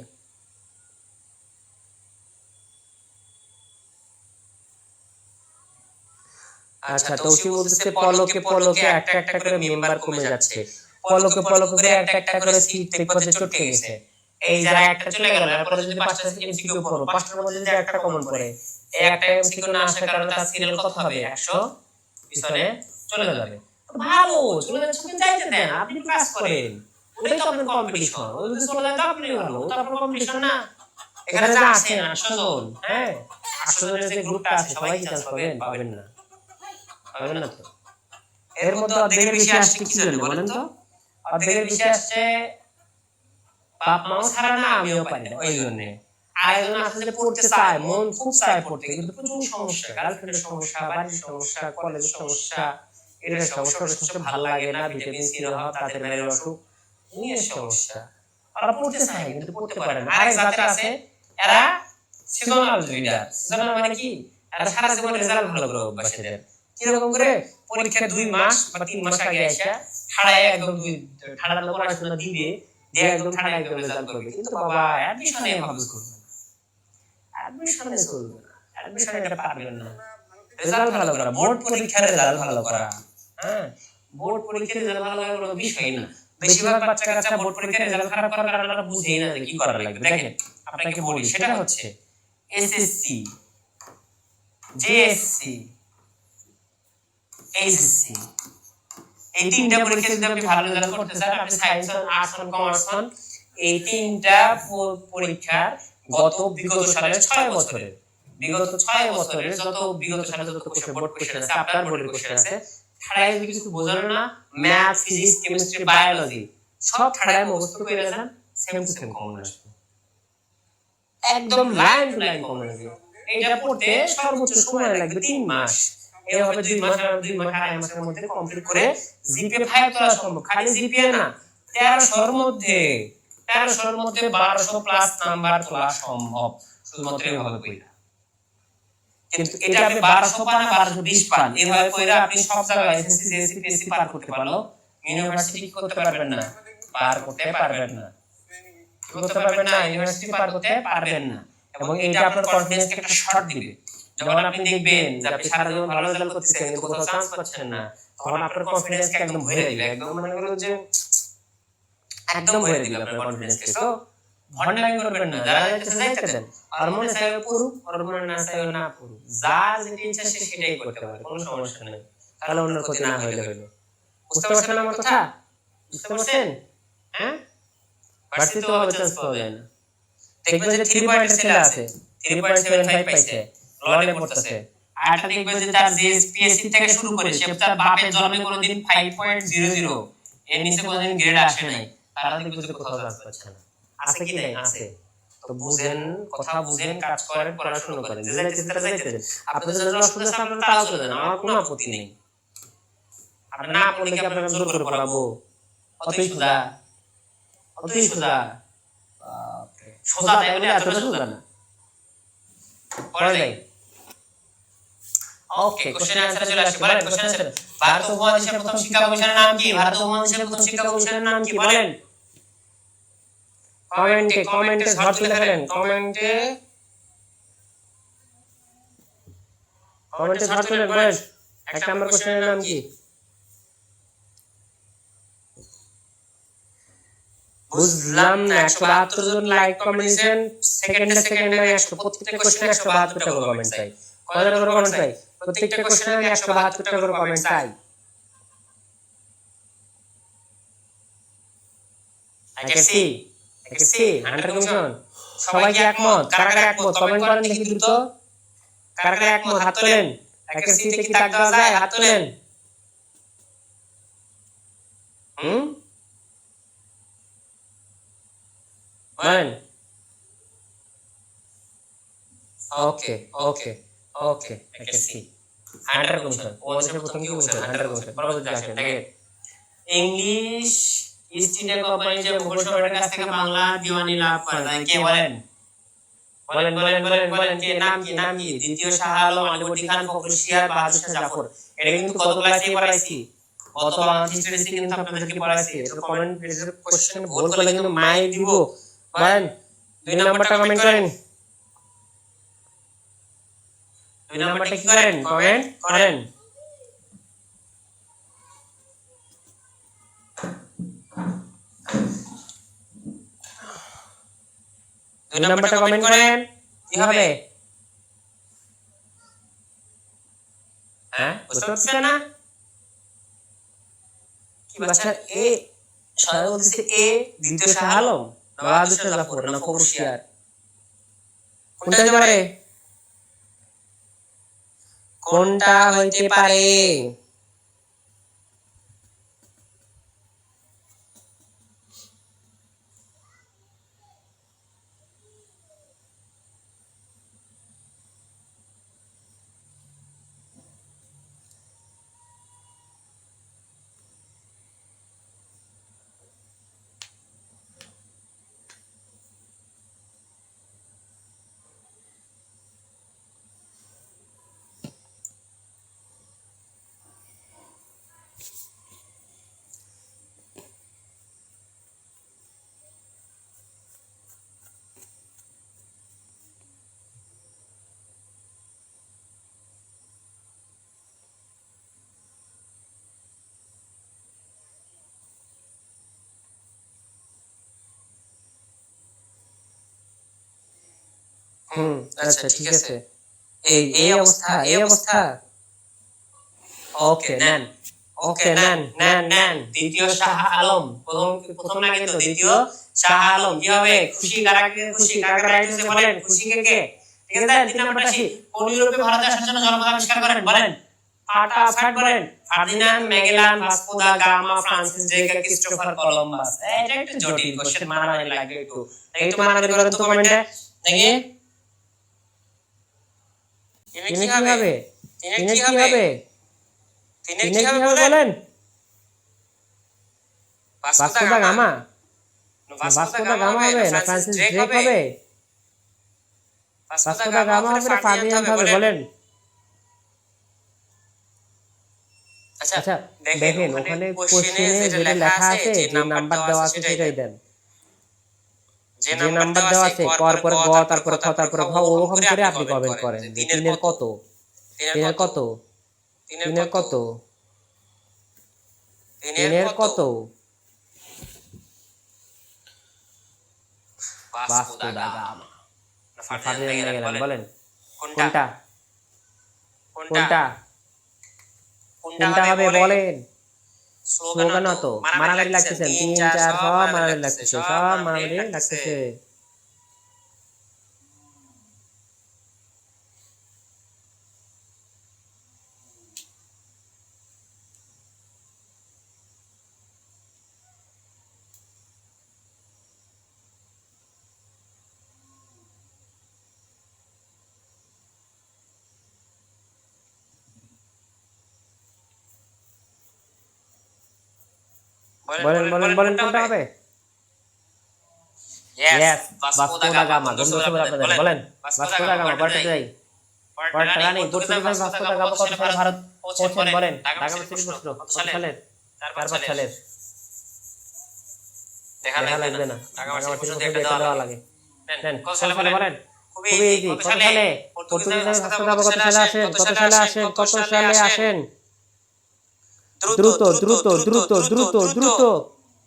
আচ্ছা, তৌসিফ বলতেছে পলকে পলকে একটা একটা করে মেম্বার কমে যাচ্ছে। পলকে পলকে করে একটা একটা করে সিট দেখতে চটকে গেছে। এই যারা একটা চলে গেল, এরপরে যদি 5টা এমসিকিউ পড়ো, 5টার মধ্যে যদি একটা কমন পড়ে, এই একটা এমসিকিউ না আসার কারণে তার সিরিয়াল কত হবে? 100 পিছনে চলে যাবে। ভালো চলে যাচ্ছে, কিন্তু যাইতে দেন, আপনি ক্লাস করেন, ওটাই তো আপনার কম্পিটিশন। ওই যদি চলে যায় তো আপনি ভালো, ওটা আপনার কম্পিটিশন না। এখানে যা আছেন 800 জন, হ্যাঁ 800 জনের যে গ্রুপটা আছে সবাই কি চান্স পাবেন? পাবেন না, পাবেন না তো। এর মধ্যে অর্ধেকের বেশি আসছে কি জন্য বলেন তো? অর্ধেকের বেশি আসছে বাপ মাও ছাড়া না, আমিও পারি না, ওই জন্য। আর একজন আসলে যে পড়তে চায়, মন খুব চায় পড়তে, কিন্তু প্রচুর সমস্যা, গার্লফ্রেন্ডের সমস্যা, বাড়ির সমস্যা, কলেজের সমস্যা, এটার সমস্যা, ভালো লাগে না, ভিটামিন সি এর অভাব, তাদের মেয়ের অসুখ, নিয়ে সমস্যা। ওরা পড়তে চায় কিন্তু পড়তে পারে না। আরেক জাতের আছে, এরা সিজনাল রিডার। সিজনাল মানে কি? এরা সারা জীবন রেজাল্ট ভালো করে অভ্যাস এদের। কিরকম করে? পরীক্ষা 2 মাস বা 3 মাস আগে আসা ঠাড়ায় একদম ঠাড়ার পড়াশোনা দিবে, দিয়ে একদম ঠাড়ায় একদম রেজাল্ট করবে। কিন্তু বাবা অ্যাডমিশনে ভাবে করবে না, অ্যাডমিশনে চলবে না, অ্যাডমিশনে এটা পারবেন না। রেজাল্ট ভালো করা, বোর্ড পরীক্ষার রেজাল্ট ভালো করা, হ্যাঁ বোর্ড পরীক্ষার রেজাল্ট ভালো করার কোনো বিষয় না। বেশিরভাগ বাচ্চা কাচ্চা বোর্ড পরীক্ষার রেজাল্ট খারাপ করার কারণে তারা বুঝেই না যে কি করা লাগবে। দেখেন আপনাকে বলি, সেটা হচ্ছে এসএসসি, জেএসসি, এইচএসসি, এই তিনটা পরীক্ষা যদি আপনি ভালো রেজাল্ট করতে চান, আপনি সায়েন্স হন, আর্টস হন, কমার্স হন, এই তিনটা পরীক্ষা বিগত সালের 6 বছরের বিগত সালের যত কোশ্চেন, বোর্ড কোশ্চেন আছে, আপনার বোর্ডের কোশ্চেন আছে, ঠাড়ায় যদি কিছু বোঝেন না, ম্যাথ, ফিজিক্স, কেমিস্ট্রি, বায়োলজি সব ঠাড়ায় মুখস্থ করে যান, সেম টু সেম কমন আসবে, একদম লাইন টু লাইন কমন আসবে। এটা পড়তে সর্বোচ্চ সময় লাগবে 3 মাস। এভাবে 2 মাস আর 2 মাস 2.5 মাসের মধ্যে কমপ্লিট করে জিপিএ 5 তোলা সম্ভব। খালি জিপিএ না, 1300 এর মধ্যে 1200 প্লাস নাম্বার তোলা সম্ভব, শুধুমাত্র এভাবে কইরা। কিন্তু এটা আপনি 1200 পান না 1220 পান, এভাবে কইরা আপনি সব জায়গায় এসএসসি, জেএসসি, পিএসসি পার করতে পারলো, ইউনিভার্সিটি কি করতে পারবেন না, পার করতে পারবেন না, কি করতে পারবেন না, ইউনিভার্সিটি পার করতে পারবেন না। এবং এটা আপনার কনফিডেন্সকে একটা শর্ট দিবে। যখন আপনি দেখবেন যে আপনি সারা জীবন ভালো রেজাল্ট করতেছেন কিন্তু কোথাও চান্স পাচ্ছেন না, তখন আপনার কনফিডেন্সকে একদম ভরে দিবে, একদম মনে করো যে একদম ভরে দিবে আপনার কনফিডেন্সকে। সো ভন্ডামি করবেন না, যারা যাইতে দেন, আর মনে চাইবে পড়ুক, আর মনে না চাইবে না পড়ুক, যার যেটা ইচ্ছা সে সেটাই করতে পারে, কোনো সমস্যা নেই। তাহলে অন্যের ক্ষতি না হইলে হইলো। বুঝতে পারছেন আমার কথা? বুঝতে পারছেন? হ্যাঁ, ভার্সিটিতে হবে চান্স পাওয়া যায় না। দেখবেন যে 3 পয়েন্ট ছেলে আছে, 3.75 পাইছে, ললে পড়তেছে। আরটা দেখবেন যে তার জিএসপিএসসি থেকে শুরু করে সে তার বাপের জন্মে কোনোদিন 5.00 এর নিচে কোনোদিন গ্রেড আসে নাই, তারা দেখবেন যে কোথাও চান্স পাচ্ছে না। আছে কি নাই? আছে। তো বুঝেন, কথা বুঝেন, কাজ করেন, পড়াশোনা করেন, যে যাইতেছেন তারা যাইতেছেন। আপনাদের যারা অসুবিধা আছে আপনারা তাও চলে যান, আমার কোনো আপত্তি নেই। আপনারা না পড়লে কি আপনারা জোর করে পড়াবো? অতই সোজা, অতই সোজা। সোজা তাই বলে এতটা সোজা না। পড়া যায়। ওকে, কোশ্চেন আনসারে চলে আসি। বলেন কোশ্চেন আনসার। ভারত উপমহাদেশের প্রথম শিক্ষা কমিশনের নাম কি? ভারত উপমহাদেশের প্রথম শিক্ষা কমিশনের নাম কি? বলেন। কমেন্টে ঝড় তুলে ফেলেন। কমেন্টে ঝড় তুলে বলেন। এক নাম্বার কোশ্চেনের নাম কি? বুঝলাম না। 172 জন লাইক কমেন্টেশন, সেকেন্ডে 100, প্রত্যেকটা কোশ্চেনে 172 টা করে কমেন্ট চাই। কয়টা করে কমেন্ট চাই? প্রত্যেকটা কোশ্চেনে আমি 172 টা করে কমেন্ট চাই। I can see 100 commission. সবাই কি একমত? কারা কারা একমত কমেন্ট করেন দেখি দ্রুত। কারা কারা একমত হাত তোলেন। I can see তে কি দাগ দেওয়া যায়? হাত তোলেন। বলেন। ওকে ওকে ওকে, I can see 100 কমিশন। উপমহাদেশের প্রথম কি কমিশন? 100 কমিশন। পরবর্তীতে আসেন দেখেন। ইংলিশ ইস্ট ইন্ডিয়া কোম্পানি যে মুঘল সম্রাটের কাছ থেকে বাংলা দিওয়ানি লাভ করে, তাই কে বলেন? বলেন বলেন বলেন বলেন, কে? নাম কি? নাম কি? দ্বিতীয় শাহ আলম, আলীবর্দী খান, ফখরুল শিয়ার, বাহাদুর শাহ জাফর। এটা কিন্তু গত ক্লাসেই পড়াইছি, গত বাংলা হিস্ট্রি কিন্তু আপনাদেরকে পড়াইছি। এটা কমেন্ট এর কোশ্চেন ভুল করলে কিন্তু মাইক দিব। বলেন 2 নাম্বারটা কমেন্ট করেন। 2 নাম্বারটা কি করেন? কমেন্ট করেন। দুই নাম্বারটা কমেন্ট করেন। কি হবে? হ্যাঁ, বুঝতে পারছেন না? কি বাচ্চা? এ সবাই বলতেছে এ দ্বিতীয় শাহ আলম, বাহাদুর শাহ জাফর না ফখরুল শিয়ার? কোনটা হতে পারে? কোনটা হইতে পারে? আচ্ছা ঠিক আছে। এই অবস্থা, এই অবস্থা। ওকে নেন, ওকে নেন নেন নেন। দ্বিতীয় শাহ আলম, প্রথম না কিন্তু দ্বিতীয় শাহ আলম। কি হবে? খুশি কারা কে? খুশি কারা কারা আইতেছে বলেন। খুশি কে কে? ঠিক আছে। 3 নাম্বারটা আসি। কোন ইউরোপে ভারতে আসার জন্য জলপথ আবিষ্কার করেন? বলেন ফাটাফাট বলেন। Ferdinand, Magellan, Vasco da Gama, Francis ড্রেকার, ক্রিস্টোফার কলম্বাস। এটা একটু জটিল কোশ্চেন, মারামারি লাগবে একটু। একটু মারামারি করেন তো কমেন্টে দেখি। তিনে কি হবে? তিনে কি হবে? তিনে কি হবে বলেন। Vasco da gamma, Vasco da gamma হবে না ফ্রান্সিস ড্রেক হবে? ভাস্কো দা গামা হবে না ফার্ডিনান্ড হবে? বলেন। আচ্ছা দেখেন ওখানে কোশ্চেনে যেটা লেখা আছে, যে নাম্বার দেওয়া আছে সেটাই দেন। যে নাম্বার দেওয়া আছে কর পরে গ, তারপরে খ, তারপরে ঘ, ওরকম করে আপনি কমেন্ট করেন যে 3 এর কত, 3 এর কত, 3 এর কত, 3 এর কত। ভাস্কো দা গামা না ফার্ডিনান্ড ম্যাগেলান? বলেন কোনটা, কোনটা, কোনটা হবে বলেন। স্লোগান তো মারামারি লাগতেছে, 3 4 সব মারামারি লাগতেছে, সব মারামারি লাগতেছে। বলেন বলেন বলেন কোনটা হবে? Yes, Vasco da gamma. বলেন ভাস্কো দা গামা। পরেরটা যাই। পরেরটা রানী। পর্তুগিজ ভাস্কো দা গামা কত সালে ভারত পৌঁছেন? বলেন। ঢাকা বিশ্ববিদ্যালয় প্রশ্ন কত সালের? 4-5 সালের। দেখা লাগবে না, ঢাকা বিশ্ববিদ্যালয় একটা দেওয়া লাগে। নেন কত সালে বলেন? খুবই ইজি। কত সালে? পর্তুগিজ ভাস্কো দা গামা কত সালে আসেন? কত সালে আসেন? কত সালে আসেন? দ্রুত দ্রুত দ্রুত দ্রুত দ্রুত।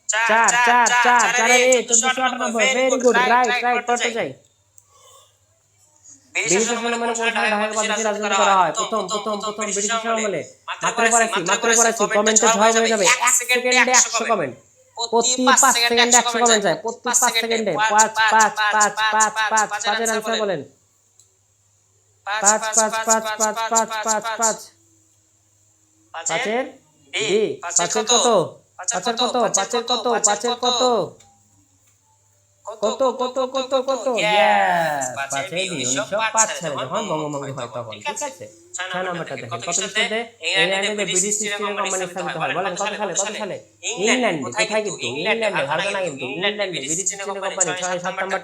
4 4 4 4 এর 1498। Very good, right right. পড়তে যাই। ব্রিটিশ আমলে কোন সালে ঢাকা বাংলাদেশের রাজধানী করা হয়? প্রথম ব্রিটিশ আমলে। মাত্র পড়াইছি কমেন্টে ঝড় হয়ে যাবে। 1 সেকেন্ডে 100 কমেন্ট। প্রতি 5 সেকেন্ডে 100 কমেন্ট যায়। প্রতি 5 সেকেন্ডে 5 5 5 5 5 5 এর आंसर বলেন। 5 5 5 5 5 5 5 5 এর বি। 5 এর কত? 5 এর কত? 5 এর কত? 5 এর কত? কত কত কত কত? ইয়েস, 5 এর বি। 1905 সালে যখন বঙ্গভঙ্গ হয় তখন। ঠিক আছে, 6 নম্বরটা দেখেন। কত খ্রিস্টাব্দে ইংল্যান্ডে ব্রিটিশ ইস্ট ইন্ডিয়া কোম্পানি স্থাপিত হয়? বলেন কত সালে? কত সালে? ইংল্যান্ডে। কোথায় কিন্তু? ইংল্যান্ডে, ভারতে না কিন্তু। ইংল্যান্ডে ব্রিটিশ ইস্ট ইন্ডিয়া কোম্পানি। 6 7 নম্বরটা